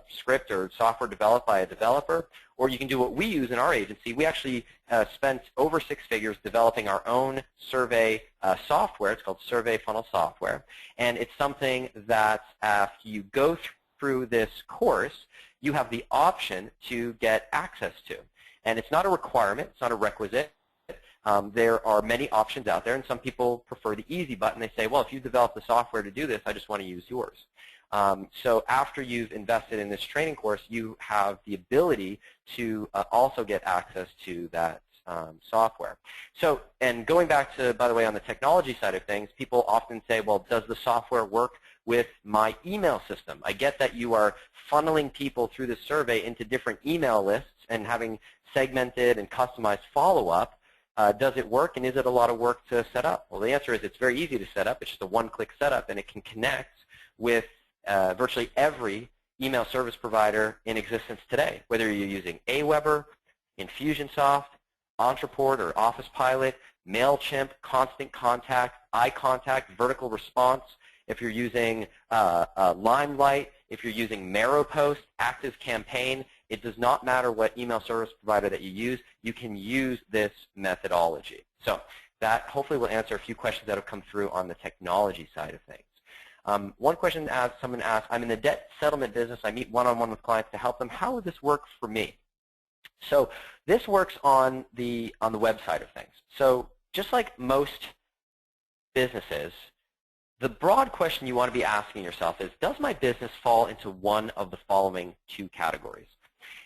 script or software developed by a developer, or you can do what we use in our agency. We actually spent over 6 figures developing our own survey software. It's called Survey Funnel Software, and it's something that after you go through this course, you have the option to get access to. And it's not a requirement. It's not a requisite. There are many options out there, and some people prefer the easy button. They say, well, if you develop the software to do this, I just want to use yours. So after you've invested in this training course, you have the ability to also get access to that software. So, and going back to, by the way, on the technology side of things, people often say, well, does the software work with my email system? I get that you are funneling people through the survey into different email lists and having segmented and customized follow-up. Does it work, and is it a lot of work to set up? Well, the answer is it's very easy to set up. It's just a one-click setup, and it can connect with virtually every email service provider in existence today, whether you're using Aweber, Infusionsoft, Entreport or Office Pilot, MailChimp, Constant Contact, iContact, Vertical Response, if you're using Limelight, if you're using Maropost, ActiveCampaign, it does not matter what email service provider that you use, you can use this methodology. So that hopefully will answer a few questions that have come through on the technology side of things. One question someone asked, I'm in the debt settlement business, I meet one-on-one with clients to help them, how would this work for me? So this works on the web side of things. So just like most businesses, the broad question you want to be asking yourself is, does my business fall into one of the following two categories?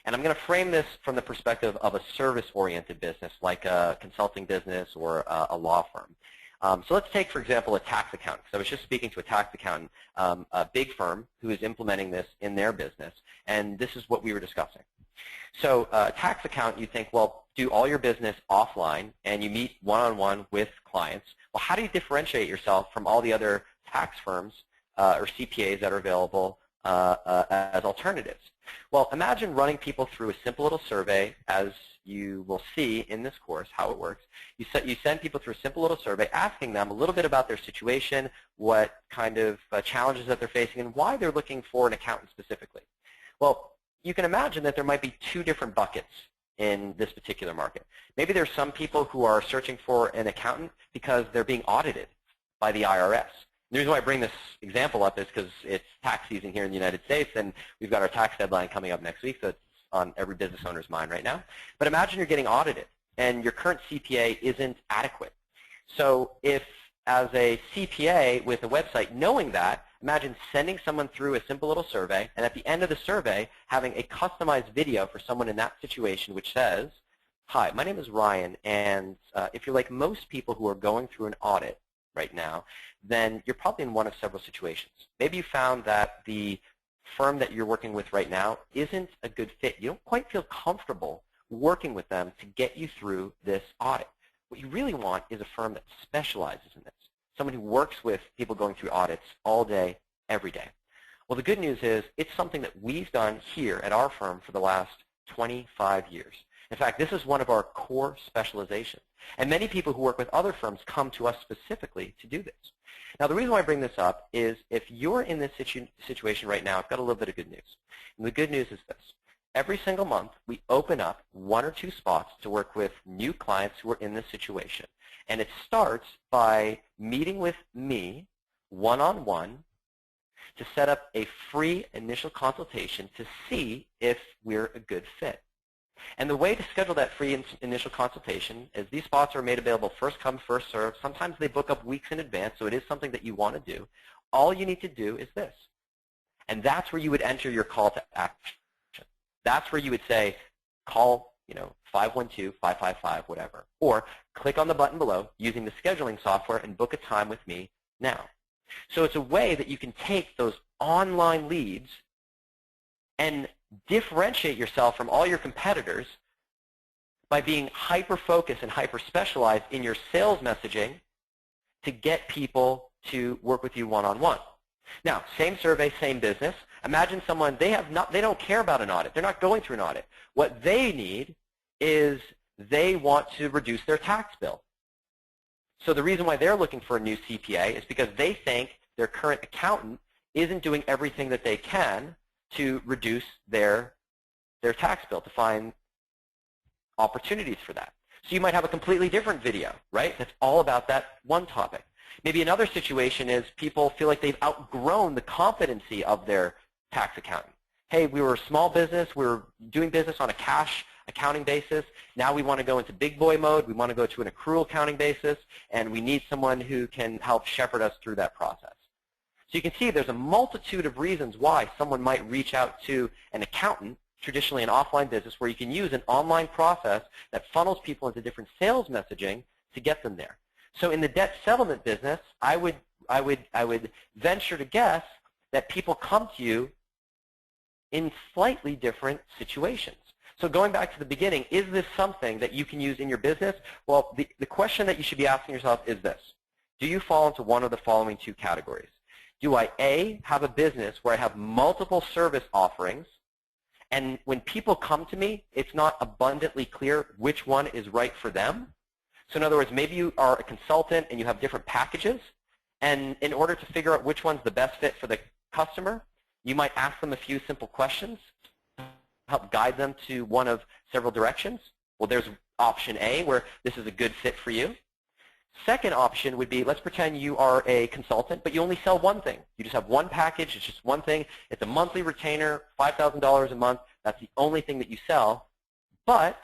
And I'm going to frame this from the perspective of a service-oriented business, like a consulting business or a law firm. So let's take, for example, a tax accountant. So I was just speaking to a tax accountant, a big firm who is implementing this in their business, and this is what we were discussing. So a tax accountant, you think, well, do all your business offline, and you meet one-on-one with clients. Well, how do you differentiate yourself from all the other tax firms or CPAs that are available as alternatives? Well, imagine running people through a simple little survey, as you will see in this course how it works. You send people through a simple little survey asking them a little bit about their situation, what kind of challenges that they're facing, and why they're looking for an accountant specifically. Well, you can imagine that there might be two different buckets in this particular market. Maybe there's some people who are searching for an accountant because they're being audited by the IRS. The reason why I bring this example up is because it's tax season here in the United States, and we've got our tax deadline coming up next week, so it's on every business owner's mind right now. But imagine you're getting audited, and your current CPA isn't adequate. So if, as a CPA with a website, knowing that, imagine sending someone through a simple little survey, and at the end of the survey, having a customized video for someone in that situation which says, hi, my name is Ryan, and if you're like most people who are going through an audit right now, then you're probably in one of several situations. Maybe you found that the firm that you're working with right now isn't a good fit. You don't quite feel comfortable working with them to get you through this audit. What you really want is a firm that specializes in this, someone who works with people going through audits all day, every day. Well, the good news is it's something that we've done here at our firm for the last 25 years. In fact, this is one of our core specializations. And many people who work with other firms come to us specifically to do this. Now, the reason why I bring this up is if you're in this situation right now, I've got a little bit of good news. And the good news is this. Every single month, we open up 1 or 2 spots to work with new clients who are in this situation. And it starts by meeting with me one-on-one to set up a free initial consultation to see if we're a good fit. And the way to schedule that free initial consultation is these spots are made available first come, first serve. Sometimes they book up weeks in advance, so it is something that you want to do. All you need to do is this. And that's where you would enter your call to action. That's where you would say, call 512-555, whatever. Or click on the button below using the scheduling software and book a time with me now. So it's a way that you can take those online leads and differentiate yourself from all your competitors by being hyper-focused and hyper-specialized in your sales messaging to get people to work with you one-on-one. Now, same survey, same business. Imagine someone, they don't care about an audit. They're not going through an audit. What they need is they want to reduce their tax bill. So the reason why they're looking for a new CPA is because they think their current accountant isn't doing everything that they can to reduce their tax bill, to find opportunities for that. So you might have a completely different video, right? That's all about that one topic. Maybe another situation is people feel like they've outgrown the competency of their tax accountant. Hey, we were a small business. We were doing business on a cash accounting basis. Now we want to go into big boy mode. We want to go to an accrual accounting basis, and we need someone who can help shepherd us through that process. So you can see there's a multitude of reasons why someone might reach out to an accountant, traditionally an offline business, where you can use an online process that funnels people into different sales messaging to get them there. So in the debt settlement business, I would venture to guess that people come to you in slightly different situations. So going back to the beginning, is this something that you can use in your business? Well, the question that you should be asking yourself is this. Do you fall into one of the following two categories? Do I, A, have a business where I have multiple service offerings, and when people come to me, it's not abundantly clear which one is right for them? So in other words, maybe you are a consultant and you have different packages, and in order to figure out which one's the best fit for the customer, you might ask them a few simple questions to help guide them to one of several directions. Well, there's option A, where this is a good fit for you. Second option would be, let's pretend you are a consultant, but you only sell one thing. You just have one package. It's just one thing. It's a monthly retainer, $5,000 a month. That's the only thing that you sell. But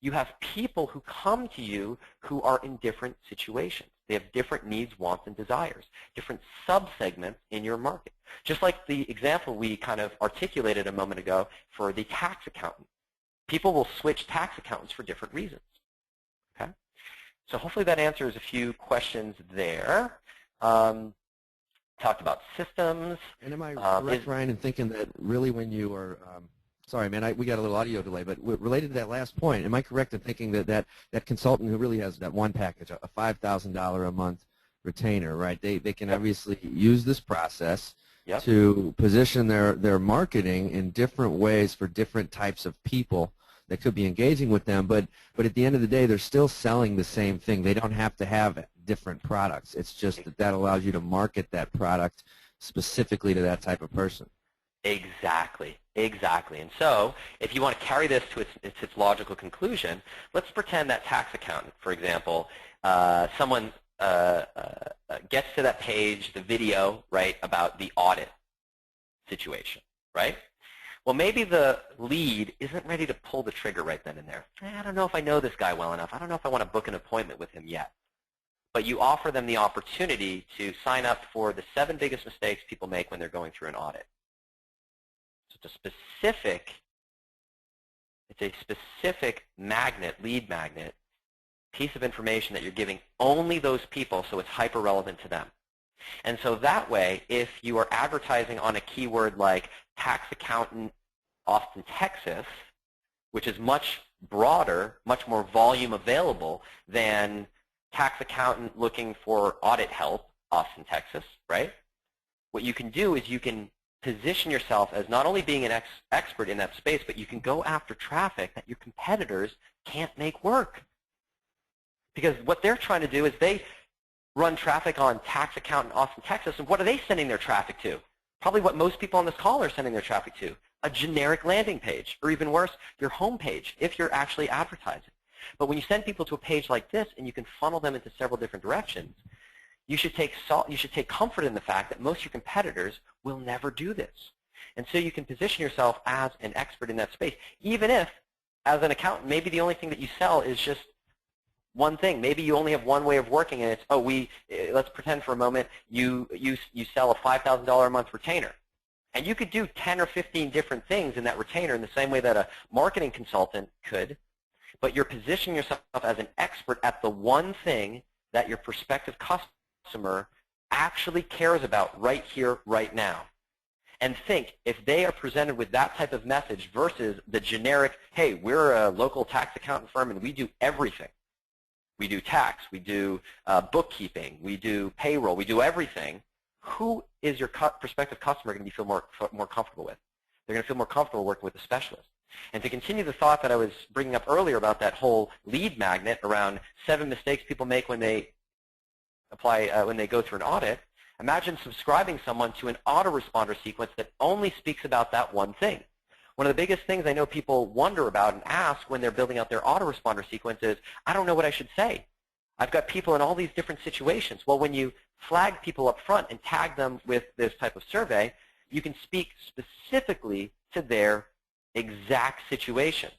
you have people who come to you who are in different situations. They have different needs, wants, and desires, different subsegments in your market. Just like the example we kind of articulated a moment ago for the tax accountant. People will switch tax accountants for different reasons. Okay? So hopefully that answers a few questions there. Talked about systems. And am I correct, Ryan, in thinking that really when you are, sorry, man, we got a little audio delay, but related to that last point, am I correct in thinking that that consultant who really has that one package, a $5,000 a month retainer, right? They can obviously use this process to position their marketing in different ways for different types of people that could be engaging with them, but at the end of the day, they're still selling the same thing. They don't have to have different products. It's just that allows you to market that product specifically to that type of person. Exactly, exactly. And so if you want to carry this to its logical conclusion, let's pretend that tax accountant, for example, someone gets to that page, the video, right, about the audit situation, right? Well, maybe the lead isn't ready to pull the trigger right then and there. I don't know if I know this guy well enough. I don't know if I want to book an appointment with him yet. But you offer them the opportunity to sign up for the 7 biggest mistakes people make when they're going through an audit. So it's a specific magnet, lead magnet, piece of information that you're giving only those people, so it's hyper relevant to them. And so that way, if you are advertising on a keyword like tax accountant Austin, Texas, which is much broader, much more volume available than tax accountant looking for audit help, Austin, Texas, right? What you can do is you can position yourself as not only being an expert in that space, but you can go after traffic that your competitors can't make work. Because what they're trying to do is they run traffic on tax accountant Austin, Texas, and what are they sending their traffic to? Probably what most people on this call are sending their traffic to, a generic landing page, or even worse, your home page, if you're actually advertising. But when you send people to a page like this and you can funnel them into several different directions, you should take comfort in the fact that most of your competitors will never do this. And so you can position yourself as an expert in that space, even if, as an accountant, maybe the only thing that you sell is just one thing. Maybe you only have one way of working, and it's, let's pretend for a moment you sell a $5,000 a month retainer. And you could do 10 or 15 different things in that retainer in the same way that a marketing consultant could, but you're positioning yourself as an expert at the one thing that your prospective customer actually cares about right here, right now. And think, if they are presented with that type of message versus the generic, hey, we're a local tax accountant firm and we do everything. We do tax, we do bookkeeping, we do payroll, we do everything. Who is your prospective customer going to feel more comfortable with? They're going to feel more comfortable working with a specialist. And to continue the thought that I was bringing up earlier about that whole lead magnet around 7 mistakes people make when they when they go through an audit, imagine subscribing someone to an autoresponder sequence that only speaks about that one thing. One of the biggest things I know people wonder about and ask when they're building out their autoresponder sequence is, I don't know what I should say. I've got people in all these different situations. Well, when you flag people up front and tag them with this type of survey, you can speak specifically to their exact situation.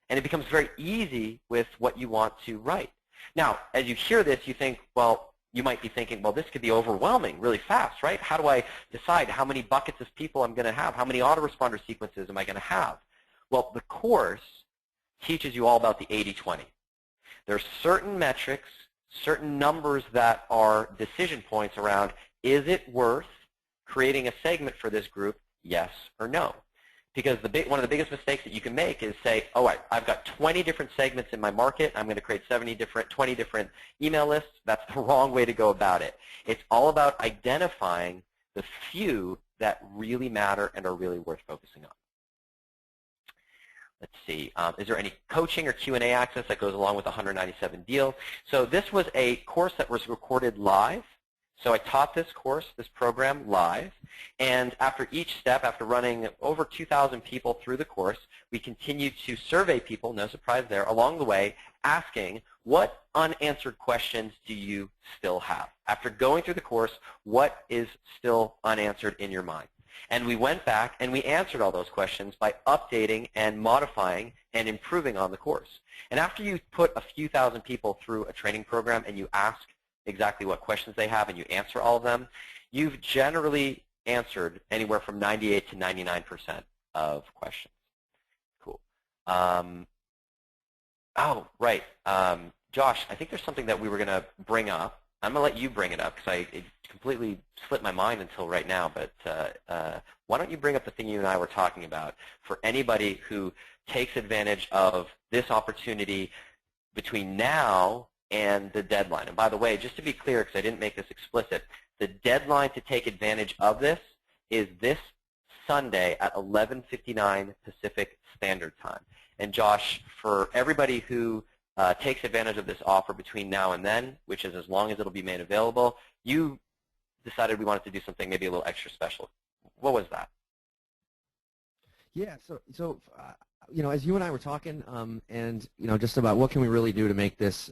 And it becomes very easy with what you want to write. Now, as you hear this, you think, well, you might be thinking, well, this could be overwhelming really fast, right? How do I decide how many buckets of people I'm going to have? How many autoresponder sequences am I going to have? Well, the course teaches you all about the 80-20. There are certain metrics, certain numbers that are decision points around, is it worth creating a segment for this group, yes or no? Because one of the biggest mistakes that you can make is say, oh, I've got 20 different segments in my market. I'm going to create 20 different email lists. That's the wrong way to go about it. It's all about identifying the few that really matter and are really worth focusing on. Let's see. Is there any coaching or Q&A access that goes along with the 197 deal? So this was a course that was recorded live. So I taught this course, this program, live. And after each step, after running over 2,000 people through the course, we continued to survey people, no surprise there, along the way, asking, what unanswered questions do you still have? After going through the course, what is still unanswered in your mind? And we went back and we answered all those questions by updating and modifying and improving on the course. And after you put a few thousand people through a training program and you ask exactly what questions they have and you answer all of them, you've generally answered anywhere from 98 to 99% of questions. Cool. Oh, right. Josh, I think there's something that we were going to bring up. I'm going to let you bring it up because it completely slipped my mind until right now. But why don't you bring up the thing you and I were talking about for anybody who takes advantage of this opportunity between now and the deadline. And by the way, just to be clear, because I didn't make this explicit, the deadline to take advantage of this is this Sunday at 11:59 Pacific Standard Time. And Josh, for everybody who takes advantage of this offer between now and then, which is as long as it'll be made available, you decided we wanted to do something maybe a little extra special. What was that? Yeah, so you know, as you and I were talking, and you know, just about what can we really do to make this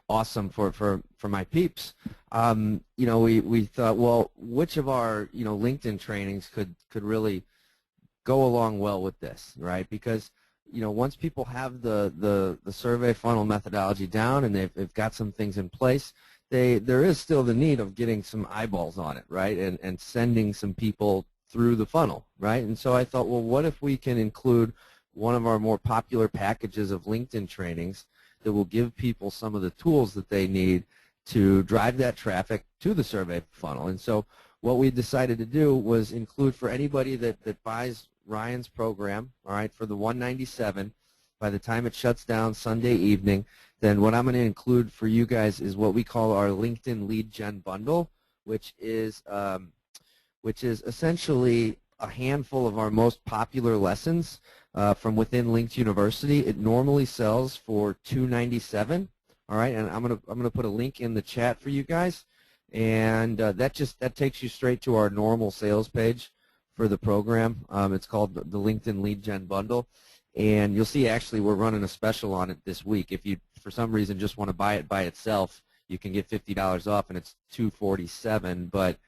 awesome for my peeps. You know, we thought, well, which of our LinkedIn trainings could really go along well with this, right? Because once people have the survey funnel methodology down and they've got some things in place, there is still the need of getting some eyeballs on it, right? And sending some people through the funnel, right? And so I thought, well, what if we can include one of our more popular packages of LinkedIn trainings that will give people some of the tools that they need to drive that traffic to the survey funnel. And so what we decided to do was include for anybody that buys Ryan's program, all right, for the 197, by the time it shuts down Sunday evening, then what I'm going to include for you guys is what we call our LinkedIn Lead Gen Bundle, which is essentially a handful of our most popular lessons from within Linked University. It normally sells for $297. All right, and I'm gonna put a link in the chat for you guys, and that takes you straight to our normal sales page for the program. It's called the LinkedIn Lead Gen Bundle, and you'll see actually we're running a special on it this week. If you for some reason just want to buy it by itself, you can get $50 off, and it's $247. But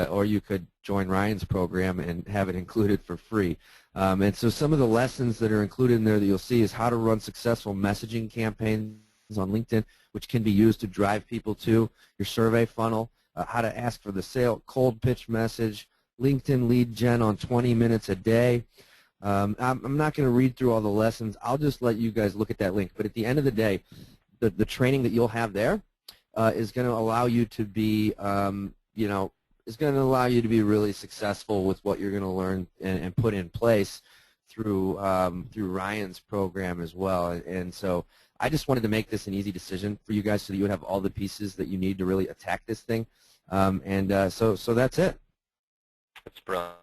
or you could join Ryan's program and have it included for free. And so some of the lessons that are included in there that you'll see is how to run successful messaging campaigns on LinkedIn, which can be used to drive people to your survey funnel, how to ask for the sale, cold pitch message, LinkedIn lead gen on 20 minutes a day. I'm not going to read through all the lessons. I'll just let you guys look at that link. But at the end of the day, the training that you'll have there is going to allow you to be, is going to allow you to be really successful with what you're going to learn and put in place through Ryan's program as well. And so I just wanted to make this an easy decision for you guys so that you would have all the pieces that you need to really attack this thing. So that's it. That's brilliant.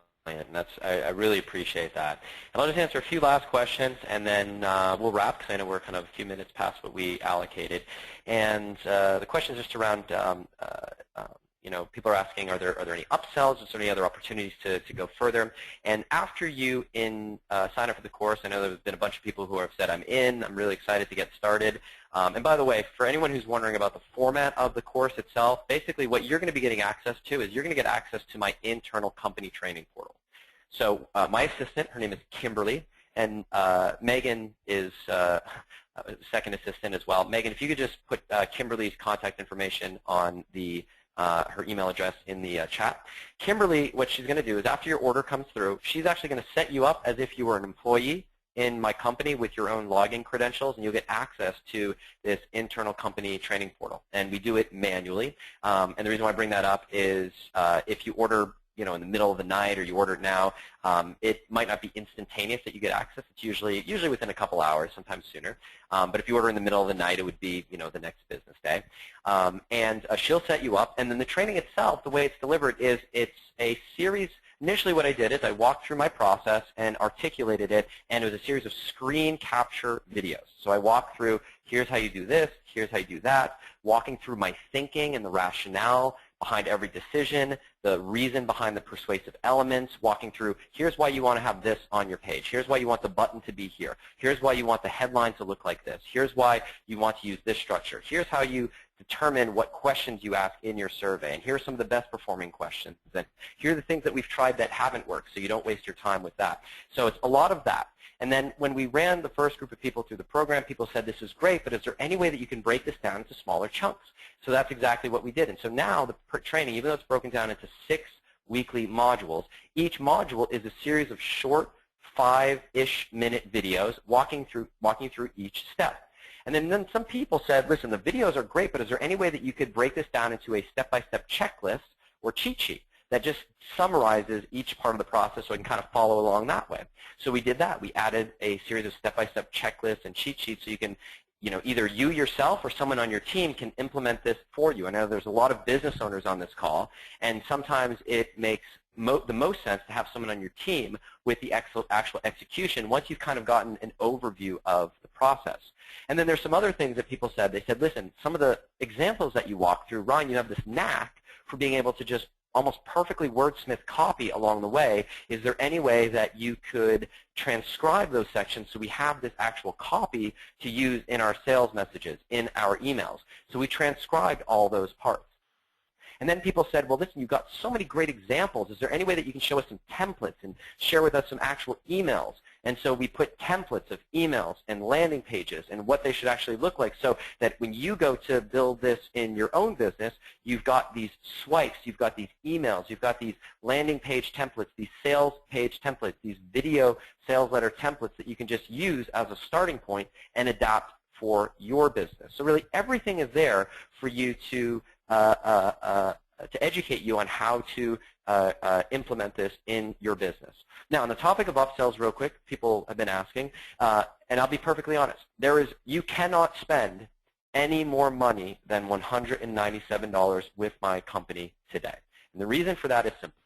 I really appreciate that. And I'll just answer a few last questions, and then we'll wrap because I know we're kind of a few minutes past what we allocated. And the question is just around people are asking, are there any upsells? Is there any other opportunities to go further? And after you sign up for the course, I know there's been a bunch of people who have said, I'm in, I'm really excited to get started. And by the way, for anyone who's wondering about the format of the course itself, basically what you're going to be getting access to is you're going to get access to my internal company training portal. So my assistant, her name is Kimberly, and Megan is second assistant as well. Megan, if you could just put Kimberly's contact information on her email address in the chat. Kimberly, what she's going to do is after your order comes through, she's actually going to set you up as if you were an employee in my company with your own login credentials, and you'll get access to this internal company training portal. And we do it manually. And the reason why I bring that up is if you order in the middle of the night or you order it now, it might not be instantaneous that you get access. It's usually within a couple hours, sometimes sooner. But if you order in the middle of the night, it would be the next business day. And she'll set you up. And then the training itself, the way it's delivered is it's a series. Initially what I did is I walked through my process and articulated it, and it was a series of screen capture videos. So I walked through, here's how you do this, here's how you do that, walking through my thinking and the rationale behind every decision, the reason behind the persuasive elements, walking through, here's why you want to have this on your page, here's why you want the button to be here, here's why you want the headline to look like this, here's why you want to use this structure, here's how you determine what questions you ask in your survey, and here are some of the best performing questions, and here are the things that we've tried that haven't worked, so you don't waste your time with that. So it's a lot of that. And then when we ran the first group of people through the program, people said, this is great, but is there any way that you can break this down into smaller chunks? So that's exactly what we did. And so now the training, even though it's broken down into 6 weekly modules, each module is a series of short 5-ish minute videos walking through each step. And then some people said, listen, the videos are great, but is there any way that you could break this down into a step-by-step checklist or cheat sheet that just summarizes each part of the process so I can kind of follow along that way? So we did that. We added a series of step-by-step checklists and cheat sheets so you can, either you yourself or someone on your team can implement this for you. I know there's a lot of business owners on this call, and sometimes it makes the most sense to have someone on your team with the actual execution once you've kind of gotten an overview of the process. And then there's some other things that people said. They said, listen, some of the examples that you walk through, Ryan, you have this knack for being able to just almost perfectly wordsmith copy along the way. Is there any way that you could transcribe those sections so we have this actual copy to use in our sales messages, in our emails? So we transcribed all those parts. And then people said, well, listen, you've got so many great examples. Is there any way that you can show us some templates and share with us some actual emails? And so we put templates of emails and landing pages and what they should actually look like so that when you go to build this in your own business, you've got these swipes, you've got these emails, you've got these landing page templates, these sales page templates, these video sales letter templates that you can just use as a starting point and adapt for your business. So really everything is there for you to educate you on how to implement this in your business. Now, on the topic of upsells, real quick, people have been asking, and I'll be perfectly honest. You cannot spend any more money than $197 with my company today. And the reason for that is simple.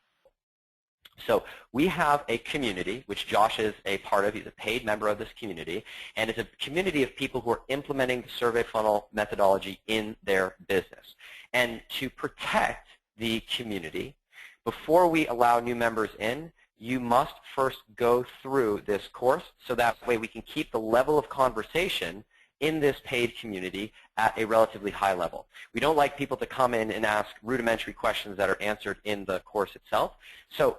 So we have a community, which Josh is a part of. He's a paid member of this community, and it's a community of people who are implementing the survey funnel methodology in their business. And to protect the community, before we allow new members in, you must first go through this course so that way we can keep the level of conversation in this paid community at a relatively high level. We don't like people to come in and ask rudimentary questions that are answered in the course itself. So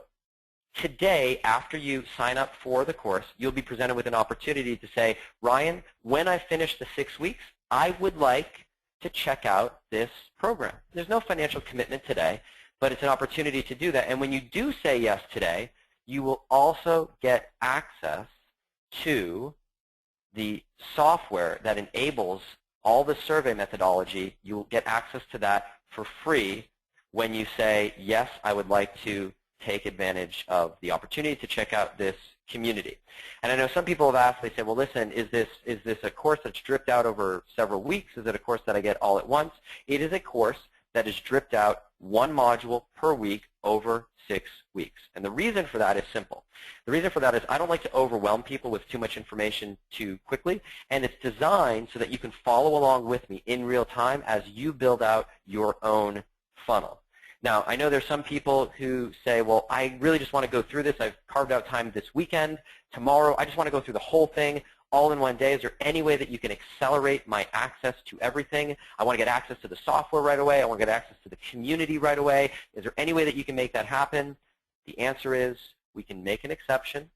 today, after you sign up for the course, you'll be presented with an opportunity to say, Ryan, when I finish the 6 weeks, I would like to check out this program. There's no financial commitment today, but it's an opportunity to do that. And when you do say yes today, you will also get access to the software that enables all the survey methodology. You will get access to that for free when you say, yes, I would like to take advantage of the opportunity to check out this community. And I know some people have asked, they say, well, listen, is this a course that's dripped out over several weeks? Is it a course that I get all at once? It is a course that is dripped out 1 module per week over 6 weeks. And the reason for that is simple. The reason for that is I don't like to overwhelm people with too much information too quickly, and it's designed so that you can follow along with me in real time as you build out your own funnel. Now, I know there's some people who say, well, I really just want to go through this. I've carved out time this weekend, tomorrow. I just want to go through the whole thing all in one day. Is there any way that you can accelerate my access to everything? I want to get access to the software right away. I want to get access to the community right away. Is there any way that you can make that happen? The answer is we can make an exception.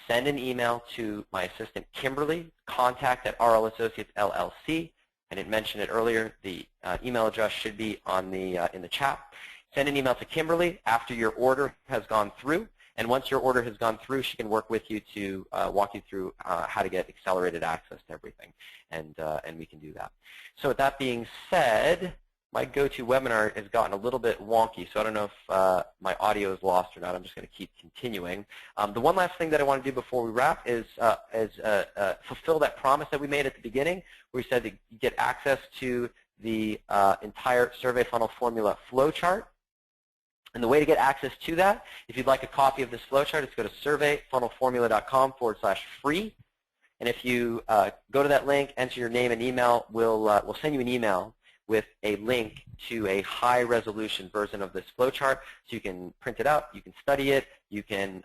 Send an email to my assistant, Kimberly, contact@RLAssociates LLC. I didn't mention it earlier. The email address should be on the in the chat. Send an email to Kimberly after your order has gone through. And once your order has gone through, she can work with you to walk you through how to get accelerated access to everything. And we can do that. So with that being said, my GoToWebinar has gotten a little bit wonky, so I don't know if my audio is lost or not. I'm just going to keep continuing. The one last thing that I want to do before we wrap is fulfill that promise that we made at the beginning, where we said that you get access to the entire survey funnel formula flowchart. And the way to get access to that, if you'd like a copy of this flowchart, is go to surveyfunnelformula.com/free. And if you go to that link, enter your name and email, we'll send you an email with a link to a high-resolution version of this flowchart, so you can print it out, you can study it, you can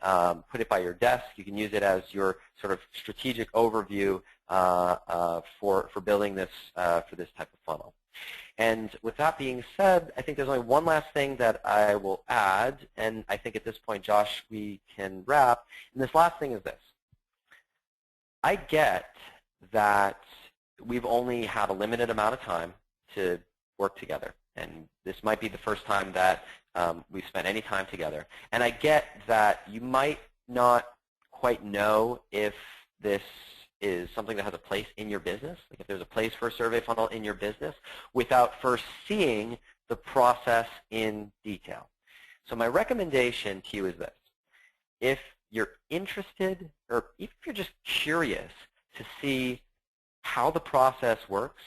put it by your desk, you can use it as your sort of strategic overview for building this for this type of funnel. And with that being said, I think there's only one last thing that I will add, and I think at this point, Josh, we can wrap. And this last thing is this. I get that we've only had a limited amount of time to work together, and this might be the first time that we've spent any time together. And I get that you might not quite know if this is something that has a place in your business, like if there's a place for a survey funnel in your business, without first seeing the process in detail. So my recommendation to you is this. If you're interested, or even if you're just curious to see how the process works,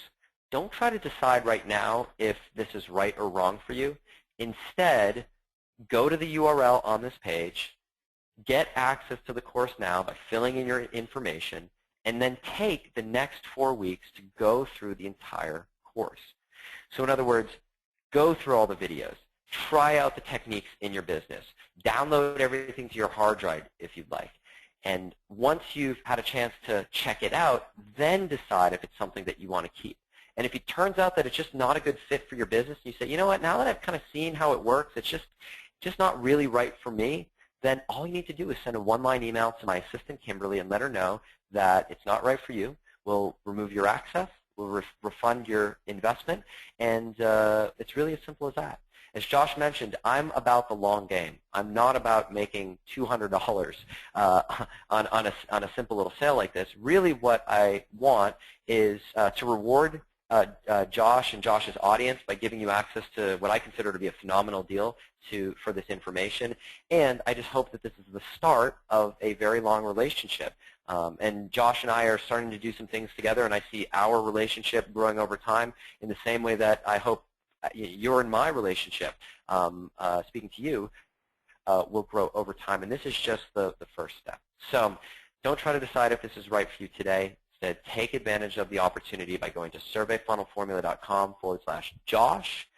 don't try to decide right now if this is right or wrong for you. Instead, go to the URL on this page, get access to the course now by filling in your information, and then take the next 4 weeks to go through the entire course. So in other words, go through all the videos, try out the techniques in your business, download everything to your hard drive if you'd like, and once you've had a chance to check it out, then decide if it's something that you want to keep. And if it turns out that it's just not a good fit for your business, and you say, you know what, now that I've kind of seen how it works, it's just not really right for me, then all you need to do is send a one-line email to my assistant, Kimberly, and let her know that it's not right for you. We'll remove your access, we'll refund your investment, and it's really as simple as that. As Josh mentioned, I'm about the long game. I'm not about making $200 on a simple little sale like this. Really what I want is to reward Josh and Josh's audience by giving you access to what I consider to be a phenomenal deal for this information. And I just hope that this is the start of a very long relationship. And Josh and I are starting to do some things together, and I see our relationship growing over time in the same way that I hope you're in my relationship, speaking to you, will grow over time. And this is just the first step. So don't try to decide if this is right for you today. Instead, take advantage of the opportunity by going to surveyfunnelformula.com/Josh.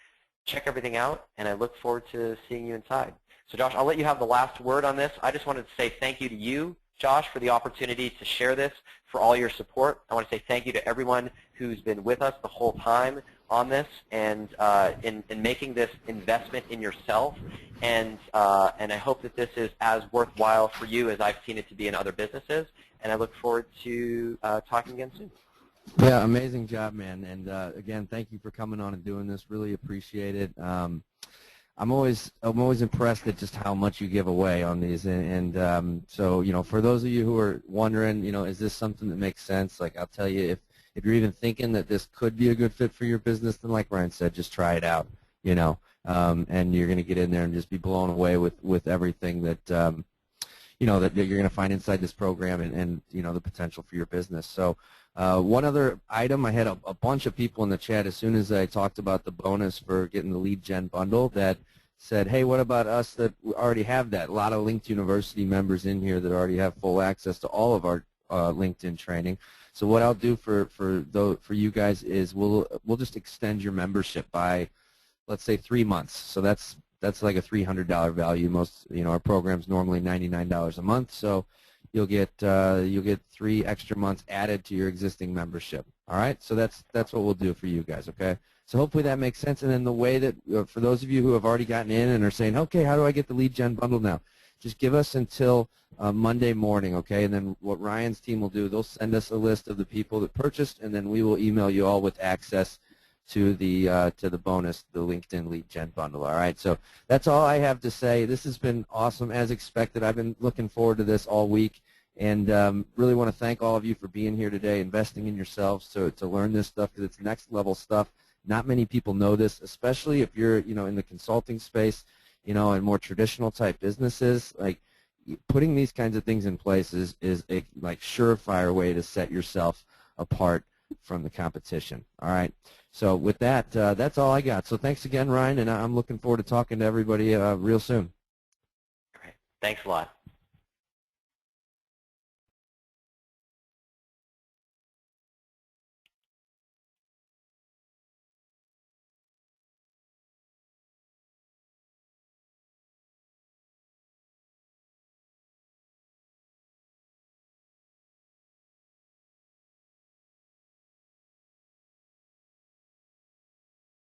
Check everything out, and I look forward to seeing you inside. So Josh, I'll let you have the last word on this. I just wanted to say thank you to you, Josh, for the opportunity to share this, for all your support. I want to say thank you to everyone who's been with us the whole time on this, and in making this investment in yourself. And I hope that this is as worthwhile for you as I've seen it to be in other businesses. And I look forward to talking again soon. Yeah, amazing job, man. And again, thank you for coming on and doing this. Really appreciate it. I'm always impressed at just how much you give away on these. And so, you know, for those of you who are wondering, you know, is this something that makes sense? Like, I'll tell you, if you're even thinking that this could be a good fit for your business, then like Ryan said, just try it out, you know, and you're going to get in there and just be blown away with everything that, you know, that you're going to find inside this program, and you know, the potential for your business. So one other item, I had a bunch of people in the chat as soon as I talked about the bonus for getting the lead gen bundle that said, hey, what about us that already have that? A lot of Linked University members in here that already have full access to all of our LinkedIn training. So what I'll do for you guys is we'll just extend your membership by, let's say, 3 months. So that's like a $300 value. Most, you know, our program's normally $99 a month, so you'll get 3 extra months added to your existing membership. All right, so that's what we'll do for you guys. Okay, so hopefully that makes sense. And then the way that for those of you who have already gotten in and are saying, okay, how do I get the lead gen bundle now? Just give us until Monday morning, okay? And then what Ryan's team will do, they'll send us a list of the people that purchased, and then we will email you all with access to the bonus, the LinkedIn Lead Gen Bundle. All right, so that's all I have to say. This has been awesome as expected. I've been looking forward to this all week, and really want to thank all of you for being here today, investing in yourselves to learn this stuff, because it's next level stuff. Not many people know this, especially if you're, in the consulting space, and more traditional type businesses. Like, putting these kinds of things in place is a surefire way to set yourself apart from the competition. All right. So with that, that's all I got. So thanks again, Ryan, and I'm looking forward to talking to everybody real soon. Great. Thanks a lot.